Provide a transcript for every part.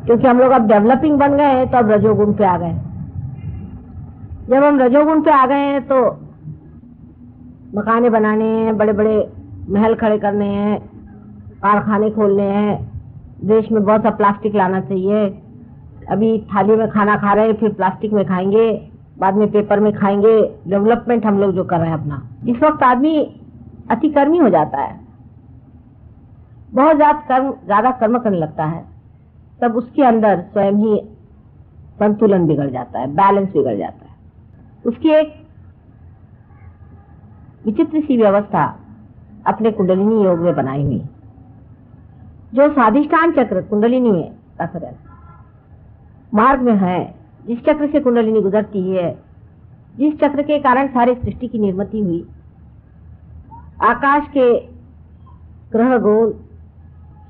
क्योंकि हम लोग अब डेवलपिंग बन गए हैं तो अब रजोगुण पे आ गए। जब हम रजोगुण पे आ गए हैं तो मकाने बनाने हैं, बड़े बड़े महल खड़े करने हैं, कारखाने खोलने हैं, देश में बहुत सा प्लास्टिक लाना चाहिए। अभी थाली में खाना खा रहे हैं, फिर प्लास्टिक में खाएंगे, बाद में पेपर में खाएंगे। डेवलपमेंट हम लोग जो कर रहे हैं अपना, इस वक्त आदमी अतिकर्मी हो जाता है, बहुत ज्यादा कर्म करने लगता है, तब उसके अंदर स्वयं ही संतुलन बिगड़ जाता है, बैलेंस बिगड़ जाता है। उसकी एक विचित्र सी व्यवस्था अपने कुंडलिनी योग में बनाई हुई, जो स्वाधिष्ठान चक्र कुंडलिनी में कसरत मार्ग में है, जिस चक्र से कुंडलिनी गुजरती है, जिस चक्र के कारण सारी सृष्टि की निर्मिति हुई, आकाश के ग्रह गोल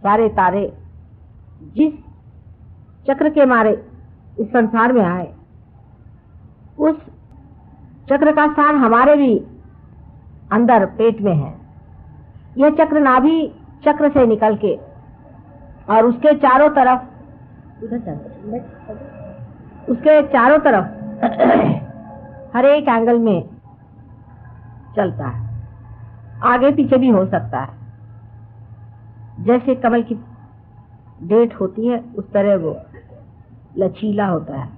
सारे तारे जिस चक्र के मारे इस संसार में आए, उस चक्र का स्थान हमारे भी अंदर पेट में है। यह चक्र नाभि चक्र से निकल के और उसके चारों तरफ हर एक एंगल में चलता है, आगे पीछे भी हो सकता है। जैसे कमल की डेट होती है उस तरह वो लचीला होता है।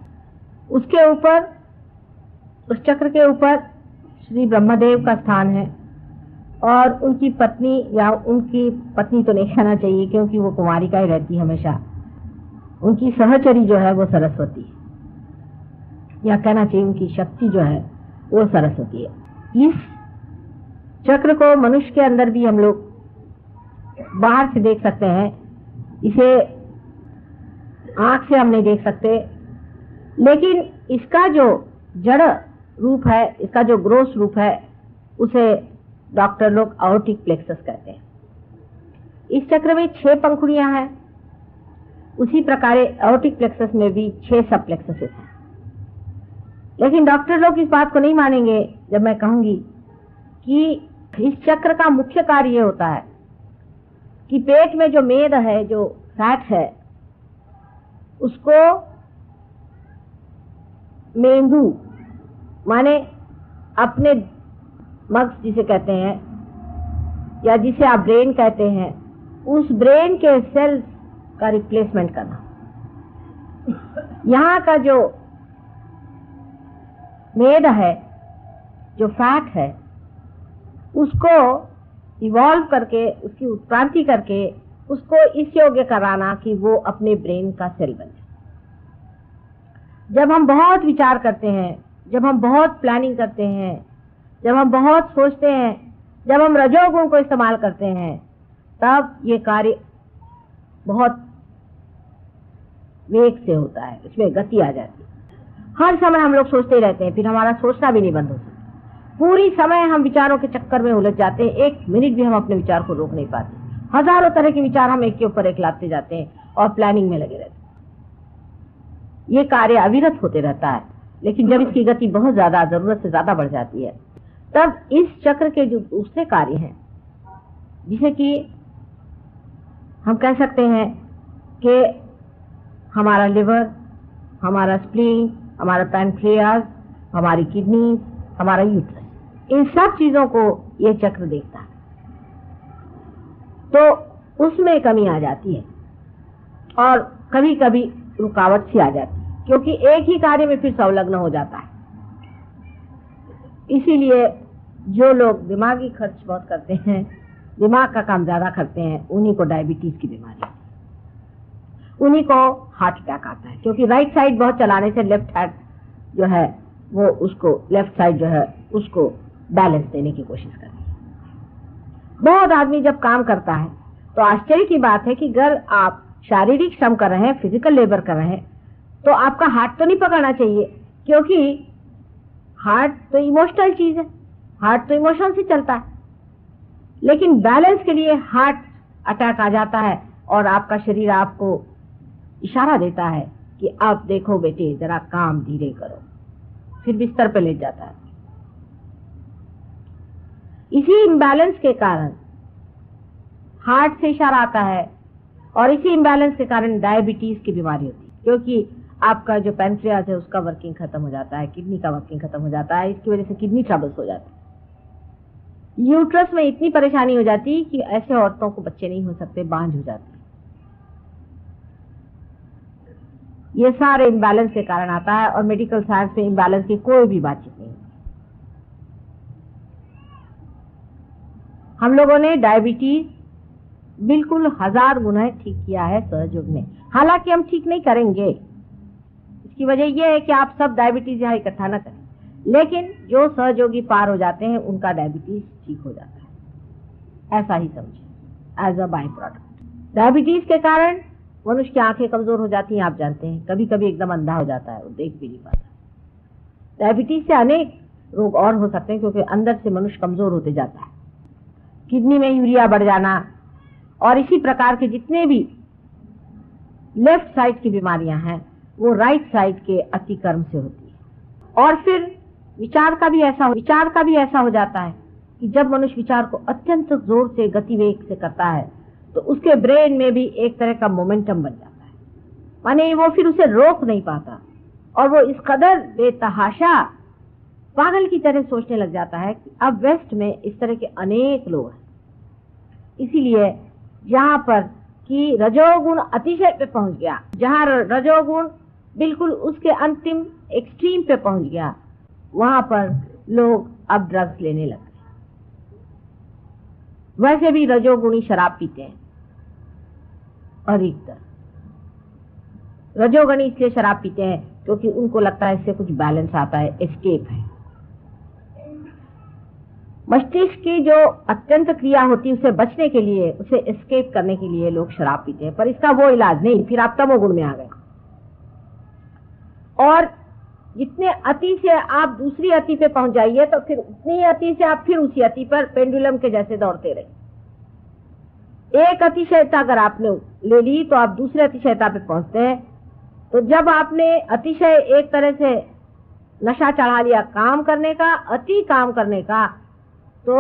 उसके ऊपर, उस चक्र के ऊपर श्री ब्रह्मदेव का स्थान है और उनकी पत्नी, या उनकी पत्नी तो नहीं कहना चाहिए क्योंकि वो कुमारी का ही रहती हमेशा, उनकी सहचरी जो है वो सरस्वती है, या कहना चाहिए उनकी शक्ति जो है वो सरस्वती है। इस चक्र को मनुष्य के अंदर भी हम लोग बाहर से देख सकते हैं, इसे आंख से हम नहीं देख सकते, लेकिन इसका जो जड़ रूप है, इसका जो ग्रोस रूप है, उसे डॉक्टर लोग आयोटिक प्लेक्सस कहते हैं। इस चक्र में 6 पंखुड़ियां हैं, उसी प्रकार आयोटिक प्लेक्सस में भी 6 सब प्लेक्सस हैं। लेकिन डॉक्टर लोग इस बात को नहीं मानेंगे जब मैं कहूंगी कि इस चक्र का मुख्य कार्य ये होता है कि पेट में जो मेद है, जो फैट है, उसको मेंदु माने अपने मग्स जिसे कहते हैं, या जिसे आप ब्रेन कहते हैं, उस ब्रेन के सेल्स का रिप्लेसमेंट करना। यहाँ का जो मेद है, जो फैट है, उसको इवॉल्व करके, उसकी उत्क्रांति करके उसको इस योग्य कराना कि वो अपने ब्रेन का सेल बने। जब हम बहुत विचार करते हैं, जब हम बहुत प्लानिंग करते हैं, जब हम बहुत सोचते हैं, जब हम रजोगुण को इस्तेमाल करते हैं, तब ये कार्य बहुत वेग से होता है, इसमें गति आ जाती है। हर समय हम लोग सोचते ही रहते हैं, फिर हमारा सोचना भी नहीं बंद हो सकता। पूरी समय हम विचारों के चक्कर में उलझ जाते हैं, एक मिनट भी हम अपने विचार को रोक नहीं पाते। हजारों तरह के विचार हम एक के ऊपर एक लाते जाते हैं और प्लानिंग में लगे रहते हैं। ये कार्य अविरत होते रहता है, लेकिन जब इसकी गति बहुत ज्यादा, जरूरत से ज्यादा बढ़ जाती है, तब इस चक्र के जो दूसरे कार्य हैं, जिसे कि हम कह सकते हैं कि हमारा लिवर, हमारा स्प्लीन, हमारा पैनक्रियाज, हमारी किडनी, हमारा यूट्रस, इन सब चीजों को यह चक्र देखता है, तो उसमें कमी आ जाती है और कभी कभी रुकावट सी आ जाती है, क्योंकि एक ही कार्य में फिर संलग्न हो जाता है। इसीलिए जो लोग दिमागी खर्च बहुत करते हैं, दिमाग का काम ज्यादा करते हैं, उन्हीं को डायबिटीज की बीमारी, उन्हीं को हार्ट अटैक आता है, क्योंकि राइट साइड बहुत चलाने से लेफ्ट हैंड जो है वो उसको, लेफ्ट साइड जो है उसको बैलेंस देने की कोशिश करती है। बहुत आदमी जब काम करता है तो आश्चर्य की बात है कि अगर आप शारीरिक श्रम कर रहे हैं, फिजिकल लेबर कर रहे हैं, तो आपका हार्ट तो नहीं पकड़ना चाहिए, क्योंकि हार्ट तो इमोशनल चीज है, हार्ट तो इमोशन से चलता है। लेकिन बैलेंस के लिए हार्ट अटैक आ जाता है और आपका शरीर आपको इशारा देता है कि अब देखो बेटे जरा काम धीरे करो, फिर बिस्तर पे लेट जाता है। इसी इम्बैलेंस के कारण हार्ट से इशारा आता है और इसी इम्बैलेंस के कारण डायबिटीज की बीमारी होती है, क्योंकि आपका जो पैंक्रियाज है उसका वर्किंग खत्म हो जाता है, किडनी का वर्किंग खत्म हो जाता है, इसकी वजह से किडनी ट्रबल्स हो जाते हैं। यूट्रस में इतनी परेशानी हो जाती है कि ऐसे औरतों को बच्चे नहीं हो सकते, बांझ हो जाती। ये सारे इम्बैलेंस के कारण आता है और मेडिकल साइंस में इम्बैलेंस की कोई भी बातचीत नहीं। हम लोगों ने डायबिटीज बिल्कुल 1000 गुना ठीक किया है सहयोग में। हालांकि हम ठीक नहीं करेंगे, इसकी वजह यह है कि आप सब डायबिटीज यहाँ इकट्ठा न करें, लेकिन जो सहयोगी पार हो जाते हैं उनका डायबिटीज ठीक हो जाता है, ऐसा ही समझे as a byproduct. Diabetes के कारण मनुष्य की आंखें कमजोर हो जाती हैं, आप जानते हैं, कभी कभी एकदम अंधा हो जाता है, वो देख भी नहीं पाता। डायबिटीज से अनेक रोग और हो सकते हैं, क्योंकि अंदर से मनुष्य कमजोर होते जाता है। किडनी में यूरिया बढ़ जाना और इसी प्रकार के जितने भी लेफ्ट साइड की बीमारियां हैं वो राइट साइड के अतिक्रम से होती है। और फिर विचार का भी ऐसा हो जाता है कि जब मनुष्य विचार को अत्यंत जोर से गतिवेग से करता है तो उसके ब्रेन में भी एक तरह का मोमेंटम बन जाता है, माने वो फिर उसे रोक नहीं पाता और वो इस कदर बेतहाशा पागल की तरह सोचने लग जाता है कि अब वेस्ट में इस तरह के अनेक लोग हैं। इसीलिए जहां पर कि रजोगुण अतिशय पे पहुंच गया, जहां रजोगुण बिल्कुल उसके अंतिम एक्सट्रीम पे पहुंच गया, वहां पर लोग अब ड्रग्स लेने लग गए। वैसे भी रजोगुणी शराब पीते हैं अधिकतर। रजोगुणी इसलिए शराब पीते हैं क्योंकि उनको लगता है इससे कुछ बैलेंस आता है, एस्केप है। मस्तिष्क की जो अत्यंत क्रिया होती है उससे बचने के लिए, उसे एस्केप करने के लिए लोग शराब पीते हैं, पर इसका वो इलाज नहीं, फिर आप तमोगुण में आ गए। और जितने अति से आप दूसरी अति पे पहुंच जाइए तो फिर उतनी अति से आप फिर उसी अति पर पेंडुलम के जैसे दौड़ते रहे। एक अतिशयता अगर आपने ले ली तो आप दूसरे अतिशयता पे पहुंचते हैं। तो जब आपने अतिशय एक तरह से नशा चढ़ा लिया काम करने का, अति काम करने का, तो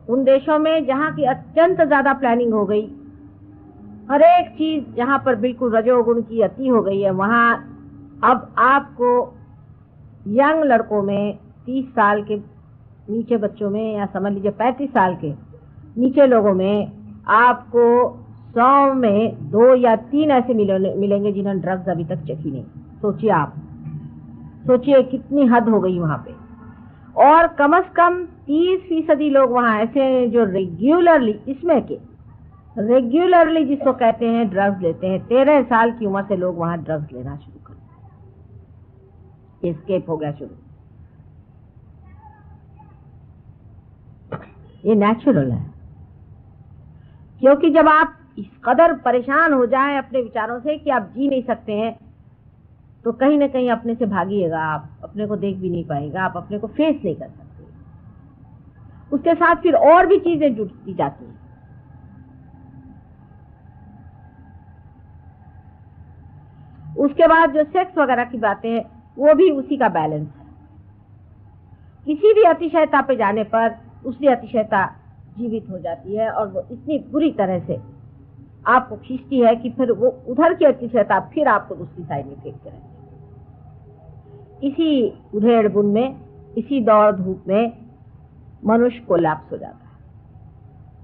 उन देशों में जहां की अत्यंत ज्यादा प्लानिंग हो गई, हर एक चीज जहां पर बिल्कुल रजोगुण की अति हो गई है, वहां अब आपको यंग लड़कों में 30 साल के नीचे बच्चों में, या समझ लीजिए 35 साल के नीचे लोगों में आपको 100 में 2 या 3 ऐसे मिलेंगे जिन्होंने ड्रग्स अभी तक चखी नहीं। सोचिए आप, सोचिए कितनी हद हो गई वहां पे। और कम से कम 30% लोग वहां ऐसे हैं जो रेगुलरली जिसको कहते हैं ड्रग्स लेते हैं। 13 साल की उम्र से लोग वहां ड्रग्स लेना शुरू कर, एस्केप हो गया शुरू। ये नेचुरल है, क्योंकि जब आप इस कदर परेशान हो जाएं अपने विचारों से कि आप जी नहीं सकते हैं, तो कहीं ना कहीं अपने से भागिएगा, आप अपने को देख भी नहीं पाएगा, आप अपने को फेस नहीं कर सकते। उसके साथ फिर और भी चीजें जुड़ती जाती हैं। उसके बाद जो सेक्स वगैरह की बातें हैं वो भी उसी का बैलेंस है। किसी भी अतिशयता पे जाने पर दूसरी अतिशयता जीवित हो जाती है और वो इतनी बुरी तरह से आपको खींचती है कि फिर वो उधर की अतिशयता फिर आपको दूसरी साइड में फेंकते रहती है। इसी उधेड़ बुन में, इसी दौड़ धूप में मनुष्य कोलैप्स हो जाता है,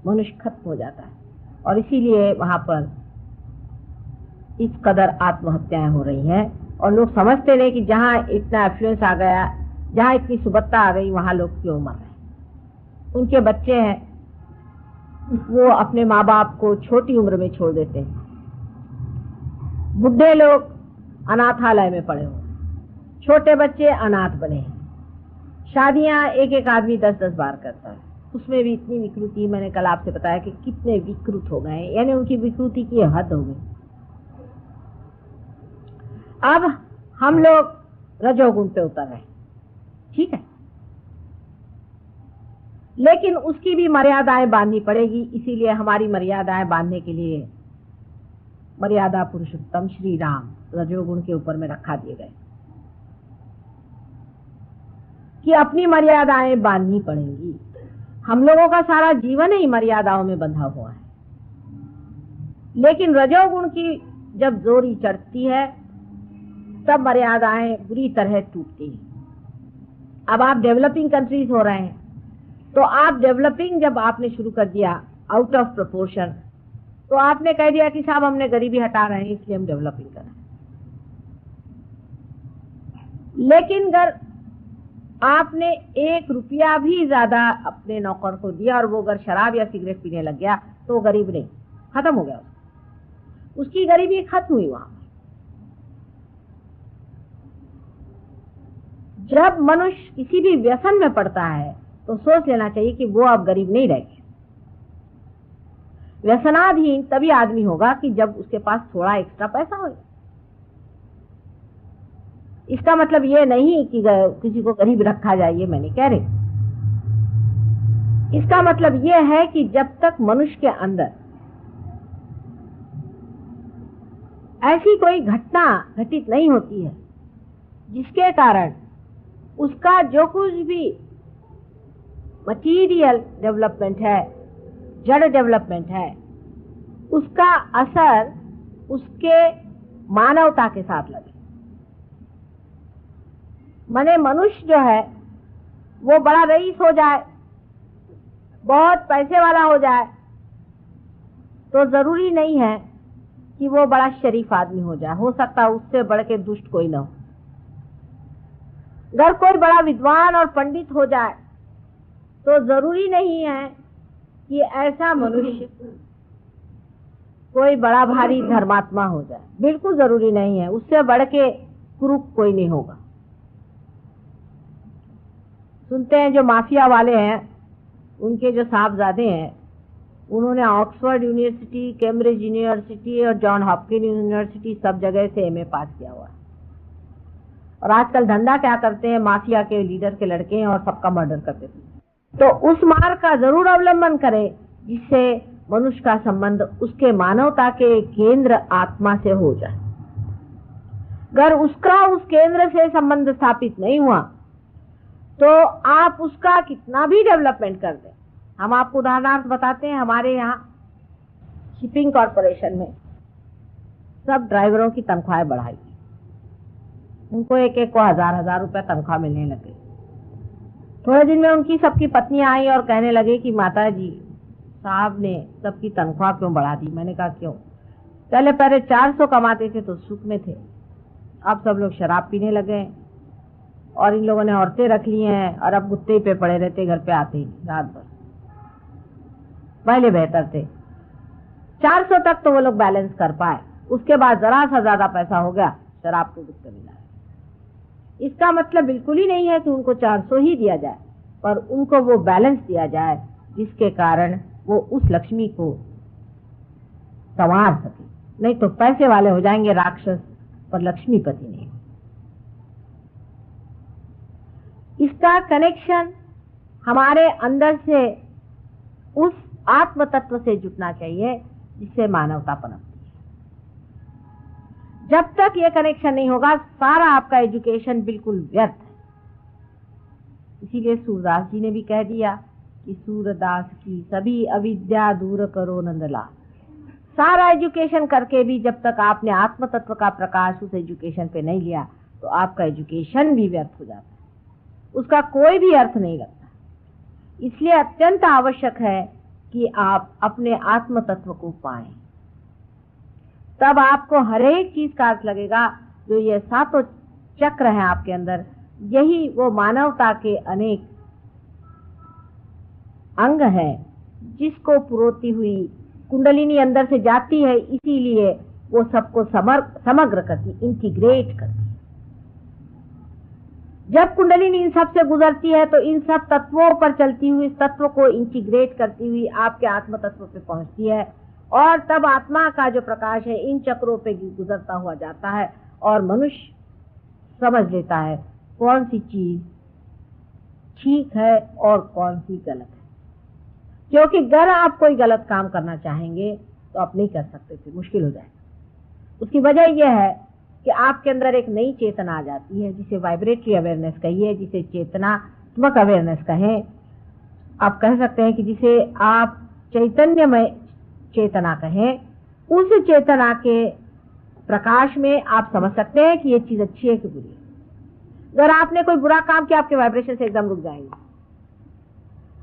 मनुष्य खत्म हो जाता है। और इसीलिए वहां पर इस कदर आत्महत्याएं हो रही हैं। और लोग समझते नहीं कि जहां इतना एफ्लुएंस आ गया, जहां इतनी सुबत्ता आ गई, वहां लोग क्यों मर रहे हैं। उनके बच्चे हैं, वो अपने माँ बाप को छोटी उम्र में छोड़ देते हैं। बुढ़े लोग अनाथालय में पड़े हुए, छोटे बच्चे अनाथ बने हैं। शादियां एक एक आदमी 10-10 बार करता है, उसमें भी इतनी विकृति। मैंने कल आपसे बताया कि कितने विकृत हो गए, यानी उनकी विकृति की हद हो गई। अब हम लोग रजोगुण पे उतर रहे, ठीक है, लेकिन उसकी भी मर्यादाएं बांधनी पड़ेगी। इसीलिए हमारी मर्यादाएं बांधने के लिए मर्यादा पुरुषोत्तम श्री राम रजोगुण के ऊपर में रखा दिए गए कि अपनी मर्यादाएं बांधनी पड़ेंगी। हम लोगों का सारा जीवन ही मर्यादाओं में बंधा हुआ है। लेकिन रजोगुण की जब जोरी चढ़ती है तब मर्यादाएं बुरी तरह टूटती हैं। अब आप डेवलपिंग कंट्रीज हो रहे हैं, तो आप डेवलपिंग जब आपने शुरू कर दिया आउट ऑफ प्रोपोर्शन, तो आपने कह दिया कि साहब हमने गरीबी हटा रहे हैं इसलिए हम डेवलपिंग कर रहे हैं। लेकिन अगर आपने 1 रुपया भी ज्यादा अपने नौकर को दिया और वो अगर शराब या सिगरेट पीने लग गया तो वो गरीब नहीं, खत्म हो गया, उसकी गरीबी खत्म हुई वहां। जब मनुष्य किसी भी व्यसन में पड़ता है तो सोच लेना चाहिए कि वो अब गरीब नहीं रहेगा। व्यसनाधीन तभी आदमी होगा कि जब उसके पास थोड़ा एक्स्ट्रा पैसा हो। इसका मतलब ये नहीं कि किसी को गरीब रखा जाए, ये मैं नहीं कह रही। इसका मतलब ये है कि जब तक मनुष्य के अंदर ऐसी कोई घटना घटित नहीं होती है जिसके कारण उसका जो कुछ भी मटीरियल डेवलपमेंट है, जड़ डेवलपमेंट है, उसका असर उसके मानवता के साथ लगे। माने मनुष्य जो है वो बड़ा रईस हो जाए, बहुत पैसे वाला हो जाए, तो जरूरी नहीं है कि वो बड़ा शरीफ आदमी हो जाए। हो सकता है उससे बढ़ के दुष्ट कोई ना हो। अगर कोई बड़ा विद्वान और पंडित हो जाए तो जरूरी नहीं है कि ऐसा मनुष्य कोई बड़ा भारी धर्मात्मा हो जाए, बिल्कुल जरूरी नहीं है। उससे बढ़ के कुरूप कोई नहीं होगा। सुनते हैं जो माफिया वाले हैं, उनके जो साहबजादे हैं, उन्होंने ऑक्सफोर्ड यूनिवर्सिटी, कैम्ब्रिज यूनिवर्सिटी और जॉन हॉपकिंस यूनिवर्सिटी सब जगह से एमए पास किया हुआ है। और आजकल धंधा क्या करते हैं, माफिया के लीडर के लड़के हैं और सबका मर्डर करते हैं। तो उस मार्ग का जरूर अवलंबन करें जिससे मनुष्य का संबंध उसके मानवता के केंद्र आत्मा से हो जाए। अगर उसका उस केंद्र से संबंध स्थापित नहीं हुआ तो आप उसका कितना भी डेवलपमेंट कर दें। हम आपको उदाहरणार्थ बताते हैं, हमारे यहाँ शिपिंग कॉरपोरेशन में सब ड्राइवरों की तनख्वाहें बढ़ाई, उनको एक को 1000 रुपए तनख्वाह मिलने लगे। थोड़े दिन में उनकी सबकी पत्नियां आई और कहने लगे कि माता जी, साहब ने सबकी तनख्वाह क्यों बढ़ा दी। मैंने कहा क्यों? पहले 400 कमाते थे तो सुख में थे, अब सब लोग शराब पीने लगे और इन लोगों ने औरतें रख ली हैं और अब गुत्ते पे पड़े रहते, घर पे आते ही रात भर। पहले बेहतर थे, 400 तक तो वो लोग बैलेंस कर पाए, उसके बाद जरा सा ज्यादा पैसा हो गया, शराब को गुत्ते मिला। इसका मतलब बिल्कुल ही नहीं है कि उनको 400 ही दिया जाए, पर उनको वो बैलेंस दिया जाए जिसके कारण वो उस लक्ष्मी को संवार सके। नहीं तो पैसे वाले हो जाएंगे राक्षस, पर लक्ष्मीपति नहीं। इसका कनेक्शन हमारे अंदर से उस आत्म तत्व से जुटना चाहिए जिससे मानवता पनपती है। जब तक ये कनेक्शन नहीं होगा सारा आपका एजुकेशन बिल्कुल व्यर्थ है। इसीलिए सूरदास जी ने भी कह दिया कि सूरदास की सभी अविद्या दूर करो नंदलाल। सारा एजुकेशन करके भी जब तक आपने आत्म तत्व का प्रकाश उस एजुकेशन पे नहीं लिया तो आपका एजुकेशन भी व्यर्थ हो जाता है, उसका कोई भी अर्थ नहीं लगता। इसलिए अत्यंत आवश्यक है कि आप अपने आत्म तत्व को पाएं, तब आपको हर एक चीज का अर्थ लगेगा। जो ये 7 चक्र हैं आपके अंदर, यही वो मानवता के अनेक अंग है जिसको पुरोती हुई कुंडलिनी अंदर से जाती है, इसीलिए वो सबको समग्र करती, इंटीग्रेट करती। जब कुंडलिनी इन सब से गुजरती है तो इन सब तत्वों पर चलती हुई इस तत्व को इंटीग्रेट करती हुई आपके आत्म तत्व पे पहुंचती है, और तब आत्मा का जो प्रकाश है इन चक्रों पे गुजरता हुआ जाता है और मनुष्य समझ लेता है कौन सी चीज ठीक है और कौन सी गलत है। क्योंकि अगर आप कोई गलत काम करना चाहेंगे तो आप नहीं कर सकते थे, मुश्किल हो जाएगा। उसकी वजह यह है कि आपके अंदर एक नई चेतना आ जाती है, जिसे वाइब्रेटरी अवेयरनेस कहिए, जिसे चेतनात्मक अवेयरनेस कहें। आप कह सकते हैं कि जिसे आप चैतन्यमय चेतना कहें। उस चेतना के प्रकाश में आप समझ सकते हैं कि ये चीज अच्छी है कि बुरी है। अगर आपने कोई बुरा काम किया, आपके वाइब्रेशन से एकदम रुक जाएंगे।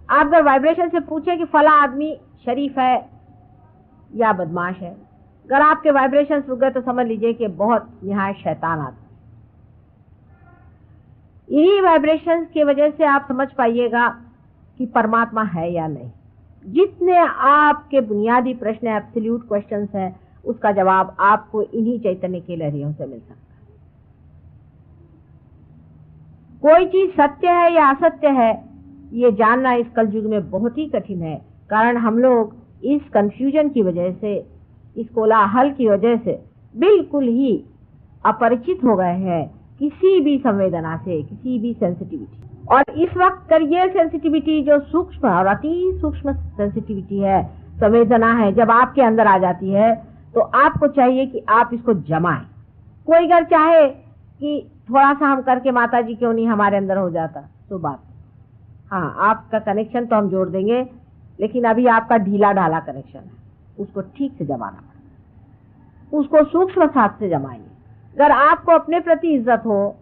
आप अगर वाइब्रेशन से पूछे कि फला आदमी शरीफ है या बदमाश है, अगर आपके वाइब्रेशन रुक गए तो समझ लीजिए कि बहुत निहायत शैतान आदमी। इन्हीं वाइब्रेशंस की वजह से आप समझ पाइएगा कि परमात्मा है या नहीं। जितने आपके बुनियादी प्रश्न एब्सोल्यूट क्वेश्चंस हैं, उसका जवाब आपको इन्हीं चैतन्य के लहरियों से मिल सकता है। कोई चीज सत्य है या असत्य है, ये जानना इस कलयुग में बहुत ही कठिन है, कारण हम लोग इस कंफ्यूजन की वजह से, इस कोलाहल की वजह से बिल्कुल ही अपरिचित हो गए हैं किसी भी संवेदना से, किसी भी सेंसिटिविटी। और इस वक्त कर ये सेंसिटिविटी जो सूक्ष्म और अति सूक्ष्म सेंसिटिविटी है, संवेदना है, जब आपके अंदर आ जाती है तो आपको चाहिए कि आप इसको जमाएं। कोई अगर चाहे कि थोड़ा सा हम करके माता जी क्यों नहीं हमारे अंदर हो जाता, तो बात, हाँ आपका कनेक्शन तो हम जोड़ देंगे, लेकिन अभी आपका ढीला ढाला कनेक्शन है, उसको ठीक से जमाना पड़ेगा, उसको सूक्ष्म साथ से जमाएंगे। अगर आपको अपने प्रति इज्जत हो,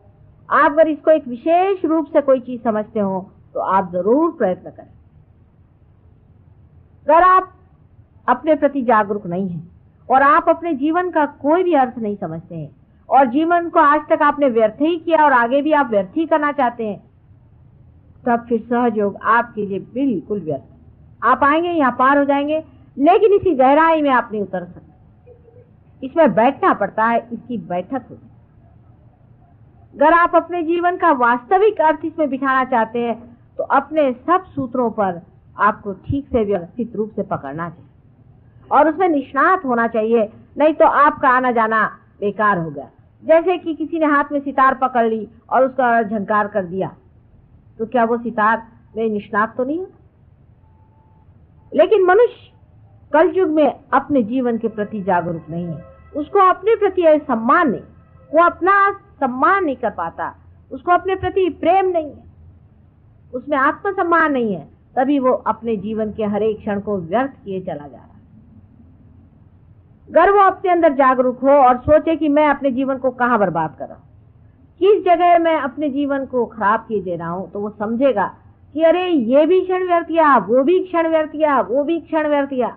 आप अगर इसको एक विशेष रूप से कोई चीज समझते हो, तो आप जरूर प्रयत्न करें। अगर आप अपने प्रति जागरूक नहीं हैं और आप अपने जीवन का कोई भी अर्थ नहीं समझते हैं और जीवन को आज तक आपने व्यर्थ ही किया और आगे भी आप व्यर्थ ही करना चाहते हैं, तब फिर सहयोग आपके लिए बिल्कुल व्यर्थ। आप आएंगे यहाँ पार हो जाएंगे, लेकिन इसी गहराई में आप नहीं उतर सकते। इसमें बैठना पड़ता है, इसकी बैठक होती है। अगर आप अपने जीवन का वास्तविक अर्थ इसमें बिठाना चाहते हैं, तो अपने सब सूत्रों पर आपको ठीक से व्यवस्थित रूप से पकड़ना चाहिए और उसमें निष्णात होना चाहिए, नहीं तो आपका आना जाना बेकार हो गया। जैसे कि किसी ने हाथ में सितार पकड़ ली और उसका झंकार कर दिया, तो क्या वो सितार में निष्णात तो नहीं है? लेकिन मनुष्य कलयुग में अपने जीवन के प्रति जागरूक नहीं है, उसको अपने प्रति सम्मान नहीं, वो अपना सम्मान नहीं कर पाता, उसको अपने प्रति प्रेम नहीं है, उसमें आत्मसम्मान नहीं है, तभी वो अपने जीवन के हर एक क्षण को व्यर्थ किए चला जा रहा है। अगर वो अपने अंदर जागरूक हो और सोचे कि मैं अपने जीवन को कहाँ बर्बाद कर रहा हूं, किस जगह मैं अपने जीवन को खराब किए दे रहा हूं, तो वो समझेगा कि अरे ये भी क्षण व्यर्थ किया, वो भी क्षण व्यर्थ किया, वो भी क्षण व्यर्थ किया।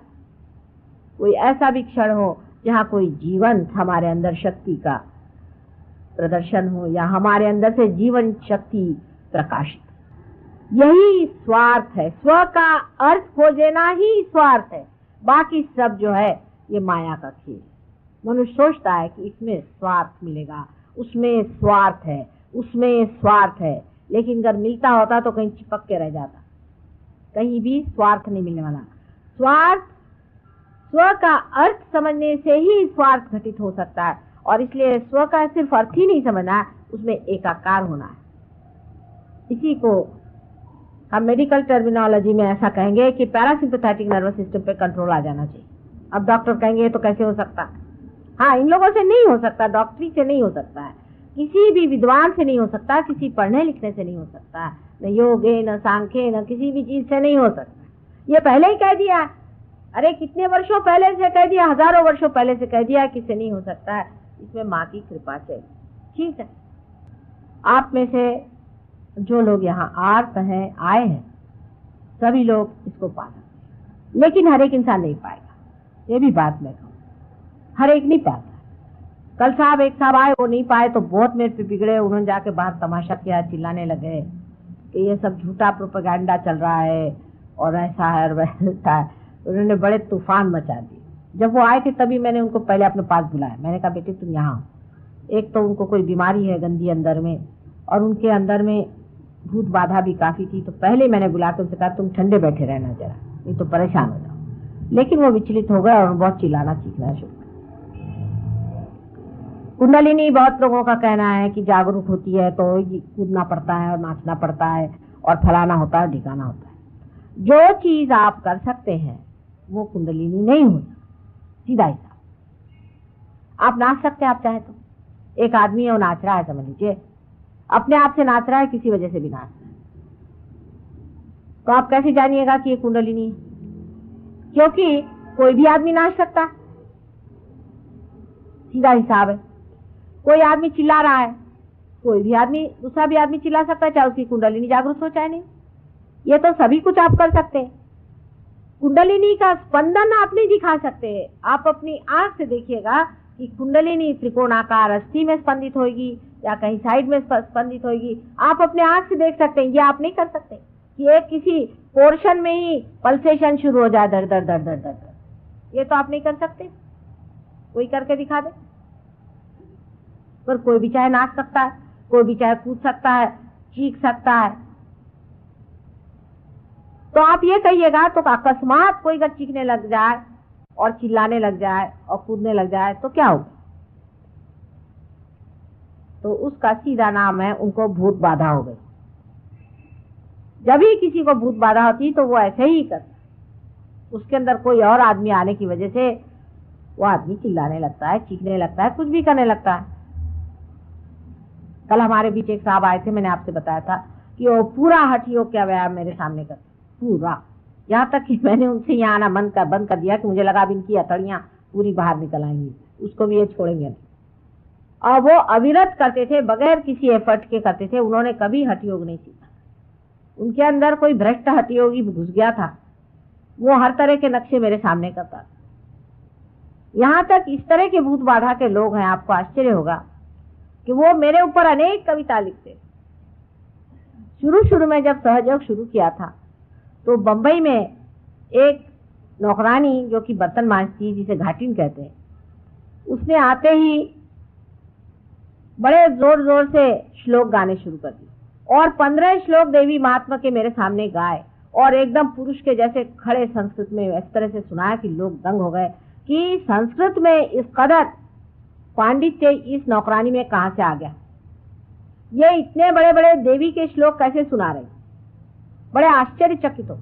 कोई ऐसा भी क्षण हो जहाँ कोई जीवन हमारे अंदर शक्ति का प्रदर्शन हो या हमारे अंदर से जीवन शक्ति प्रकाशित। यही स्वार्थ है, स्व का अर्थ खोजना ही स्वार्थ है, बाकी सब जो है ये माया का खेल। मनुष्य सोचता है कि इसमें स्वार्थ मिलेगा, उसमें स्वार्थ है, उसमें स्वार्थ है, लेकिन अगर मिलता होता तो कहीं चिपक के रह जाता, कहीं भी स्वार्थ नहीं मिलने वाला। स्वार्थ, स्व का अर्थ समझने से ही स्वार्थ घटित हो सकता है, और इसलिए स्व का सिर्फ अर्थ ही नहीं समझना है, उसमें एकाकार होना है। इसी को हम मेडिकल टर्मिनोलॉजी में ऐसा कहेंगे कि पैरासिम्पैथेटिक नर्वस सिस्टम पे कंट्रोल आ जाना चाहिए। अब डॉक्टर कहेंगे तो कैसे हो सकता है? हाँ, इन लोगों से नहीं हो सकता, डॉक्टरी से नहीं हो सकता है, किसी भी विद्वान से नहीं हो सकता, किसी पढ़ने लिखने से नहीं हो सकता, न योगे न सांख्य न किसी भी चीज से नहीं हो सकता। ये पहले ही कह दिया, अरे कितने वर्षों पहले से कह दिया, हजारों वर्षों पहले से कह दिया कि इससे नहीं हो सकता है। इसमें माँ की कृपा चाहिए। ठीक है, आप में से जो लोग यहाँ आए हैं सभी लोग इसको पा सकते, लेकिन हर एक इंसान नहीं पाएगा, ये भी बात मैं कहूँ, हर एक नहीं पाता। कल साहब एक साहब आए, वो नहीं पाए तो बहुत मेरे पे बिगड़े, उन्होंने जाके बाहर तमाशा किया, चिल्लाने लगे कि ये सब झूठा प्रोपेगेंडा चल रहा है और ऐसा है और वैसा है। उन्होंने बड़े तूफान मचा दिए। जब वो आए थे तभी मैंने उनको पहले अपने पास बुलाया, मैंने कहा बेटे तुम यहाँ, एक तो उनको कोई बीमारी है गंदी अंदर में, और उनके अंदर में भूत बाधा भी काफी थी, तो पहले मैंने बुलाकर उनसे कहा तुम ठंडे बैठे रहना जरा, नहीं तो परेशान हो जाओ। लेकिन वो विचलित हो गए और बहुत चिल्लाना चीखना शुरू। कुंडलिनी बहुत लोगों का कहना है कि जागरूक होती है तो कूदना पड़ता है और नाचना पड़ता है और फलाना होता है, ढिकाना होता है। जो चीज आप कर सकते हैं वो कुंडलिनी नहीं होती, सीधा ही साफ। आप नाच सकते हैं आप चाहे तो, एक आदमी है वो नाच रहा है, समझ लीजिए अपने आप से नाच रहा है, किसी वजह से भी नाच रहा है, तो आप कैसे जानिएगा कि ये कुंडलिनी है? क्योंकि कोई भी आदमी नाच सकता है, सीधा हिसाब है। कोई आदमी चिल्ला रहा है, कोई भी आदमी, दूसरा भी आदमी चिल्ला सकता है, चाहे उसकी कुंडलिनी जागृत हो चाहे नहीं। ये तो सभी कुछ आप कर सकते हैं। कुंडलिनी का स्पंदन आप नहीं दिखा सकते। आप अपनी आंख से देखिएगा कि कुंडलिनी त्रिकोणाकार अस्थि में स्पंदित होगी या कहीं साइड में स्पंदित होगी, आप अपने आंख से देख सकते हैं। ये आप नहीं कर सकते कि एक किसी पोर्शन में ही पल्सेशन शुरू हो जाए, दर दर दर दर दर दर। ये तो आप नहीं कर सकते, कोई करके दिखा दे। पर कोई भी चाहे नाच सकता है, कोई भी चाहे कूद सकता है, चीख सकता है। तो आप ये कहिएगा तो अकस्मात कोई अगर चीखने लग जाए और चिल्लाने लग जाए और कूदने लग जाए तो क्या होगा? तो उसका सीधा नाम है, उनको भूत बाधा हो गई। जब भी किसी को भूत बाधा होती तो वो ऐसे ही करता, उसके अंदर कोई और आदमी आने की वजह से वो आदमी चिल्लाने लगता है, चीखने लगता है, कुछ भी करने लगता है। कल हमारे बीच एक साहब आए थे, मैंने आपसे बताया था कि वो पूरा हठ योग का व्यायाम मेरे सामने करते, पूरा, यहाँ तक कि मैंने उनसे यहाँ आना बंद कर दिया कि मुझे लगा अब इनकी हथड़ियां पूरी बाहर निकल आएंगी, उसको भी ये छोड़ेंगे नहीं। और वो अविरत करते थे, बगैर किसी एफर्ट के करते थे। उन्होंने कभी हठ योग नहीं सीखा। उनके अंदर कोई भ्रष्ट हठ योगी घुस गया था, वो हर तरह के नक्शे मेरे सामने करता था। यहाँ तक इस तरह के भूत बाधा के लोग हैं, आपको आश्चर्य होगा कि वो मेरे ऊपर अनेक कविता लिखते। शुरू में जब सहयोग शुरू किया था तो बंबई में एक नौकरानी जो कि बर्तन मांजती, जिसे घाटिन कहते हैं, उसने आते ही बड़े जोर जोर से श्लोक गाने शुरू कर दिए और 15 श्लोक देवी महात्मा के मेरे सामने गाए और एकदम पुरुष के जैसे खड़े संस्कृत में इस तरह से सुनाया कि लोग दंग हो गए कि संस्कृत में इस कदर पांडित्य इस नौकरानी में कहां से आ गया। ये इतने बड़े बड़े देवी के श्लोक कैसे सुना रहे, बड़े आश्चर्यचकित हो।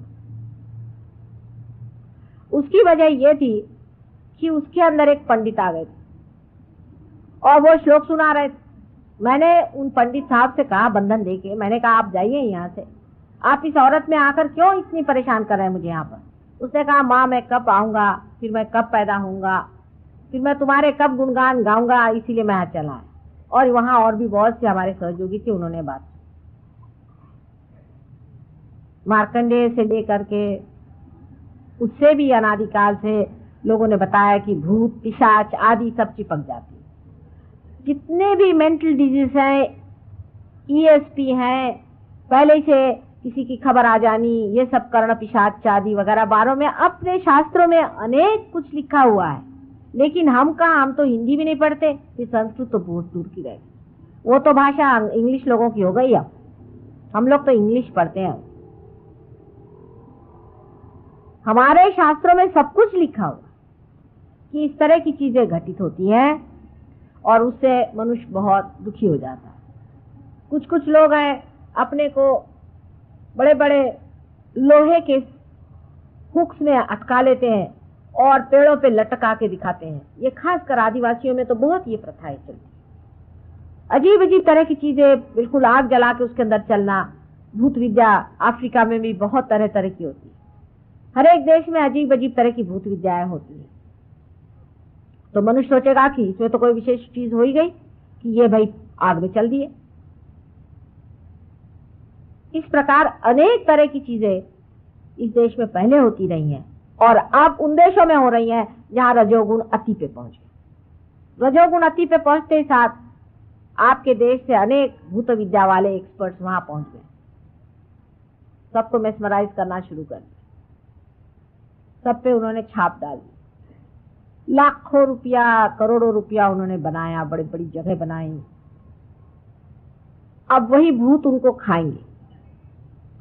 उसकी वजह यह थी कि उसके अंदर एक पंडित आ गए थे और वो श्लोक सुना रहे थे। मैंने उन पंडित साहब से कहा, बंधन देके, मैंने कहा आप जाइए यहाँ से, आप इस औरत में आकर क्यों इतनी परेशान कर रहे हैं मुझे यहाँ पर। उसने कहा माँ मैं कब आऊंगा, फिर मैं कब पैदा होऊंगा, फिर मैं तुम्हारे कब गुणगान गाऊंगा, इसीलिए मैं चला है। और वहां और भी बहुत से हमारे सहयोगी थे, उन्होंने बात, मार्कंडेय से लेकर के उससे भी अनादिकाल से लोगों ने बताया कि भूत पिशाच आदि सब चिपक जाती है। जितने भी मेंटल डिजीज हैं, ईएसपी हैं, पहले से किसी की खबर आ जानी, ये सब कर्ण पिशाच आदि वगैरह 12 में अपने शास्त्रों में अनेक कुछ लिखा हुआ है। लेकिन हम तो हिंदी भी नहीं पढ़ते, फिर संस्कृत तो बहुत दूर की रहे, वो तो भाषा इंग्लिश लोगों की हो गई। अब हम लोग तो इंग्लिश पढ़ते हैं। हमारे शास्त्रों में सब कुछ लिखा हुआ कि इस तरह की चीजें घटित होती हैं और उससे मनुष्य बहुत दुखी हो जाता है। कुछ लोग हैं अपने को बड़े बड़े लोहे के हुक्स में अटका लेते हैं और पेड़ों पे लटका के दिखाते हैं। ये खासकर आदिवासियों में तो बहुत ये प्रथाएं चलती, अजीब अजीब तरह की चीजें, बिल्कुल आग जला के उसके अंदर चलना। भूत विद्या अफ्रीका में भी बहुत तरह तरह की होती है। हर एक देश में अजीब अजीब तरह की भूत विद्याएं होती है। तो मनुष्य सोचेगा कि इसमें तो कोई विशेष चीज हो ही गई कि ये भाई आग में चल दिए। इस प्रकार अनेक तरह की चीजें इस देश में पहले होती रही हैं और अब उन देशों में हो रही हैं जहां रजोगुण अति पे पहुंच गए। रजोगुण अति पे पहुंचते ही साथ आपके देश से अनेक भूत विद्या वाले एक्सपर्ट्स वहां पहुंच गए, सबको मेस्मराइज करना शुरू कर दिया, सब पे उन्होंने छाप डाल दी। लाखों रुपया, करोड़ों रुपया उन्होंने बनाया, बड़ी बड़ी जगह बनाई। अब वही भूत उनको खाएंगे,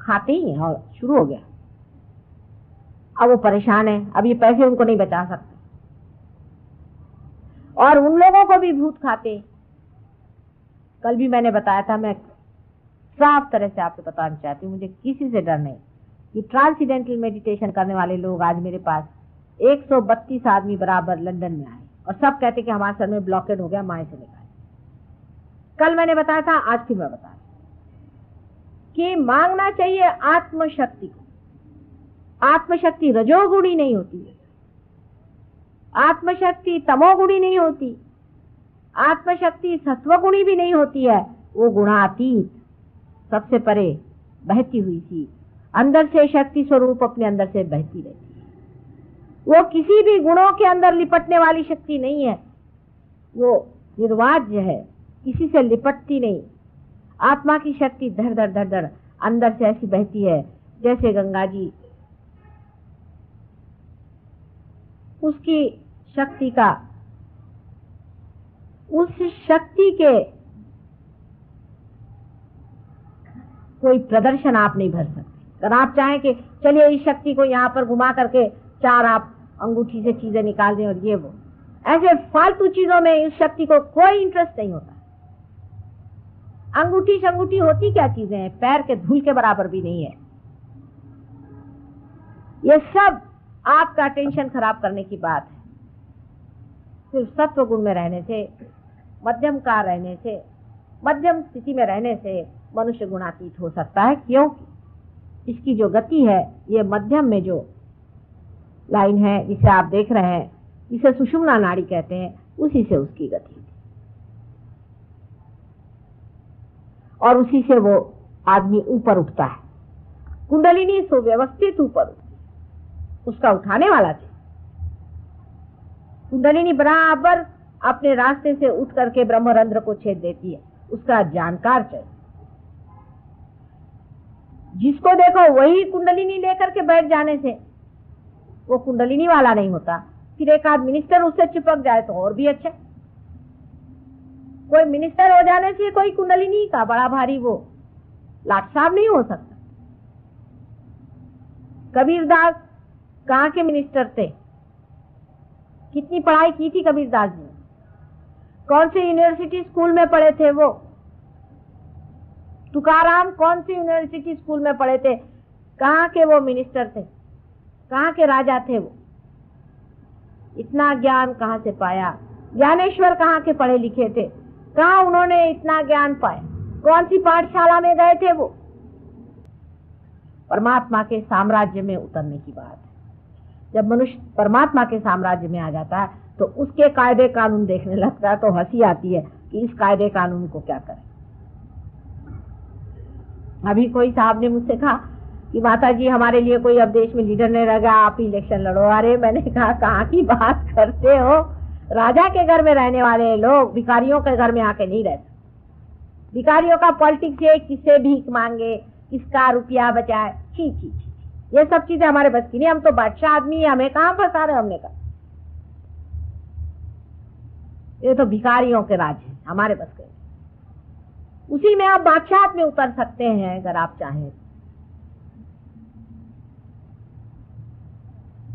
खाते ही हैं और शुरू हो गया। अब वो परेशान है, अब ये पैसे उनको नहीं बचा सकते और उन लोगों को भी भूत खाते। कल भी मैंने बताया था, मैं साफ तरह से आपको बताना चाहती हूँ, मुझे किसी से डर नहीं कि ट्रांसडेंटल मेडिटेशन करने वाले लोग आज मेरे पास 132 आदमी बराबर लंदन में आए और सब कहते कि हमारे सर में ब्लॉकेड हो गया, माए से निकाले। कल मैंने बताया था, आज फिर मैं बता कि मांगना चाहिए आत्मशक्ति को। आत्मशक्ति रजोगुणी नहीं होती है, आत्मशक्ति तमोगुणी नहीं होती, आत्मशक्ति सत्वगुणी भी नहीं होती है, वो गुणातीत, सबसे परे बहती हुई सी अंदर से शक्ति स्वरूप अपने अंदर से बहती रहती है। वो किसी भी गुणों के अंदर लिपटने वाली शक्ति नहीं है, वो निर्वाज्य है, किसी से लिपटती नहीं। आत्मा की शक्ति धड़ धड़ धड़ धड़ अंदर से ऐसी बहती है जैसे गंगा जी। उसकी शक्ति का, उस शक्ति के कोई प्रदर्शन आप नहीं भर सकते। अगर आप चाहें कि चलिए इस शक्ति को यहाँ पर घुमा करके चार आप अंगूठी से चीजें निकाल दें और ये वो, ऐसे फालतू चीजों में इस शक्ति को कोई इंटरेस्ट नहीं होता। अंगूठी शंगूठी होती क्या चीजें हैं, पैर के धूल के बराबर भी नहीं है। ये सब आपका टेंशन खराब करने की बात है। सिर्फ सत्व गुण में रहने से, मध्यम का रहने से, मध्यम स्थिति में रहने से मनुष्य गुणातीत हो सकता है। क्योंकि इसकी जो गति है, ये मध्यम में जो लाइन है जिसे आप देख रहे हैं, जिसे सुषुम्ना नाड़ी कहते हैं, उसी से उसकी गति है और उसी से वो आदमी ऊपर उठता है। कुंडलिनी सुव्यवस्थित ऊपर उठती, उसका उठाने वाला चाहिए। कुंडलिनी बराबर अपने रास्ते से उठ करके ब्रह्मरंध्र को छेद देती है, उसका जानकार चाहिए। जिसको देखो वही कुंडलिनी लेकर के बैठ जाने से वो कुंडलिनी वाला नहीं होता। फिर एक आध मिनिस्टर उससे चिपक जाए तो और भी अच्छा। कोई मिनिस्टर हो जाने से कोई कुंडलिनी का बड़ा भारी वो लाट साहब नहीं हो सकता। कबीरदास कहाँ के मिनिस्टर थे? कितनी पढ़ाई की थी कबीरदास ने? कौन से यूनिवर्सिटी स्कूल में पढ़े थे वो? तुकाराम कौन सी यूनिवर्सिटी स्कूल में पढ़े थे? कहाँ के वो मिनिस्टर थे? कहाँ के राजा थे वो? इतना ज्ञान कहाँ से पाया? ज्ञानेश्वर कहाँ के पढ़े लिखे थे? कहाँ उन्होंने इतना ज्ञान पाया? कौन सी पाठशाला में गए थे वो? परमात्मा के साम्राज्य में उतरने की बात है। जब मनुष्य परमात्मा के साम्राज्य में आ जाता है तो उसके कायदे कानून देखने लगता है तो हंसी आती है कि इस कायदे कानून को क्या करें। अभी कोई साहब ने मुझसे कहा कि माता जी हमारे लिए कोई अब देश में लीडर नहीं रह गया, आप ही इलेक्शन लड़ो। अरे मैंने कहा कहाँ की बात करते हो? राजा के घर में रहने वाले लोग भिखारियों के घर में आके नहीं रहते। भिखारियों का पॉलिटिक्स है, किससे भीख मांगे, किसका रुपया बचाए, छी छी छी, ये सब चीजें हमारे बस की नहीं। हम तो बादशाह आदमी है, हमें कहाँ फंसा रहे? हमने कहा ये तो भिखारियों के राज है, हमारे बस के। उसी में आप बादशाहत में उतर सकते हैं अगर आप चाहें।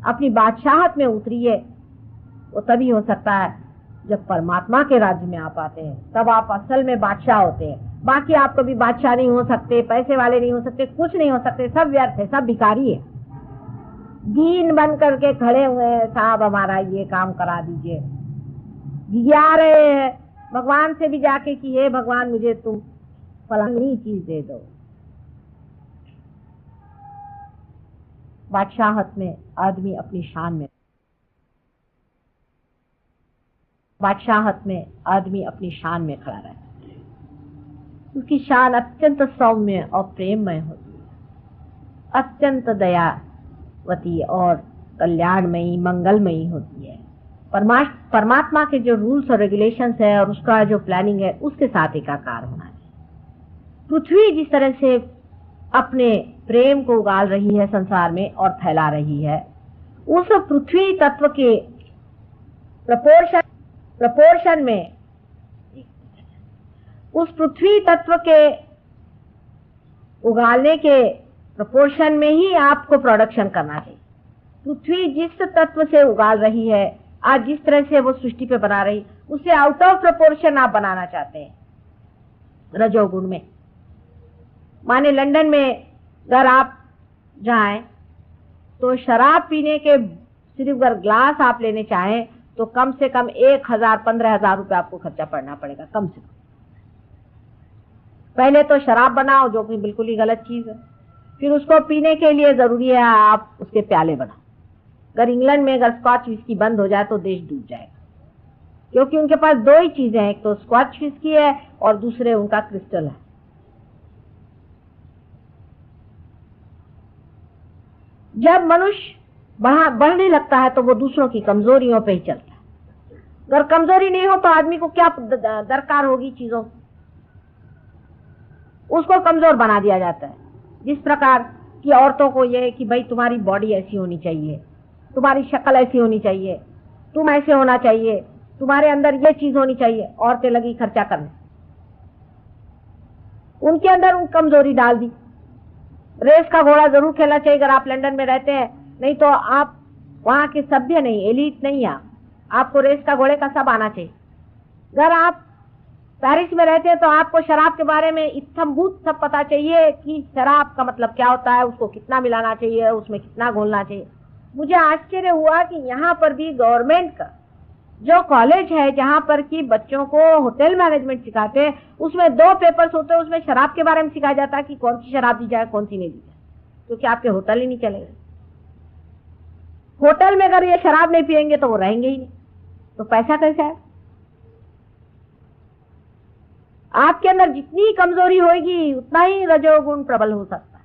अपनी बादशाहत में उतरिए, वो तभी हो सकता है जब परमात्मा के राज्य में आप आते हैं, तब आप असल में बादशाह होते हैं। बाकी आप कभी बादशाह नहीं हो सकते, पैसे वाले नहीं हो सकते, कुछ नहीं हो सकते, सब व्यर्थ है, सब भिखारी है। दीन बन करके खड़े हुए हैं, साहब हमारा ये काम करा दीजिए, गिरा रहे हैं भगवान से भी जाके कि हे भगवान मुझे तुम फलानी चीज दे दो। बादशाहत में आदमी अपनी शान में, बादशाहत में आदमी अपनी शान में खड़ा रहता है। उसकी शान अत्यंत सौम्य और प्रेममय होती है, अत्यंत दयावती और कल्याणमयी मंगलमयी होती है। परमात्मा के जो रूल्स और रेगुलेशंस है और उसका जो प्लानिंग है उसके साथ एकाकार होना चाहिए। पृथ्वी जिस तरह से अपने प्रेम को उगाल रही है संसार में और फैला रही है, उस पृथ्वी तत्व के प्रपोर्शन में, उस पृथ्वी तत्व के उगालने के प्रपोर्शन में ही आपको प्रोडक्शन करना चाहिए। पृथ्वी जिस तत्व से उगाल रही है, आज जिस तरह से वो सृष्टि पे बना रही, उसे आउट ऑफ प्रोपोर्शन आप बनाना चाहते हैं रजोगुण में। माने लंदन में अगर आप जाएं तो शराब पीने के सिर्फ अगर ग्लास आप लेने चाहें तो कम से कम 1000-15,000 रुपए आपको खर्चा पड़ना पड़ेगा, कम से कम। पहले तो शराब बनाओ जो कि बिल्कुल ही गलत चीज है, फिर उसको पीने के लिए जरूरी है आप उसके प्याले बनाओ। अगर इंग्लैंड में अगर स्कॉच विस्की बंद हो जाए तो देश डूब जाएगा। क्योंकि उनके पास दो ही चीजें हैं, एक तो स्क्वाच विस्की है और दूसरे उनका क्रिस्टल है। जब मनुष्य बढ़ने लगता है तो वो दूसरों की कमजोरियों पे ही चलता है। अगर कमजोरी नहीं हो तो आदमी को क्या दरकार होगी चीजों, उसको कमजोर बना दिया जाता है। जिस प्रकार की औरतों को यह है कि भाई तुम्हारी बॉडी ऐसी होनी चाहिए, तुम्हारी शक्ल ऐसी होनी चाहिए, तुम ऐसे होना चाहिए, तुम्हारे अंदर ये चीज होनी चाहिए, औरतें लगी खर्चा करने, उनके अंदर उन कमजोरी डाल दी। रेस का घोड़ा जरूर खेलना चाहिए अगर आप लंदन में रहते हैं, नहीं तो आप वहां के सभ्य नहीं, एलीट नहीं, आपको रेस का घोड़े का सब आना चाहिए। अगर आप पेरिस में रहते हैं तो आपको शराब के बारे में इत्थम्भूत सब पता चाहिए कि शराब का मतलब क्या होता है, उसको कितना मिलाना चाहिए, उसमें कितना घोलना चाहिए। मुझे आश्चर्य हुआ कि यहाँ पर भी गवर्नमेंट का जो कॉलेज है जहाँ पर कि बच्चों को होटल मैनेजमेंट सिखाते हैं, उसमें 2 पेपर्स होते हैं, उसमें शराब के बारे में सिखाया जाता है कि कौन सी शराब दी जाए कौन सी नहीं दी जाए, क्योंकि आपके होटल ही नहीं चलेगा। होटल में अगर ये शराब नहीं पियेंगे तो वो रहेंगे ही नहीं, तो पैसा कैसे है? आपके अंदर जितनी कमजोरी होगी उतना ही रजोगुण प्रबल हो सकता है।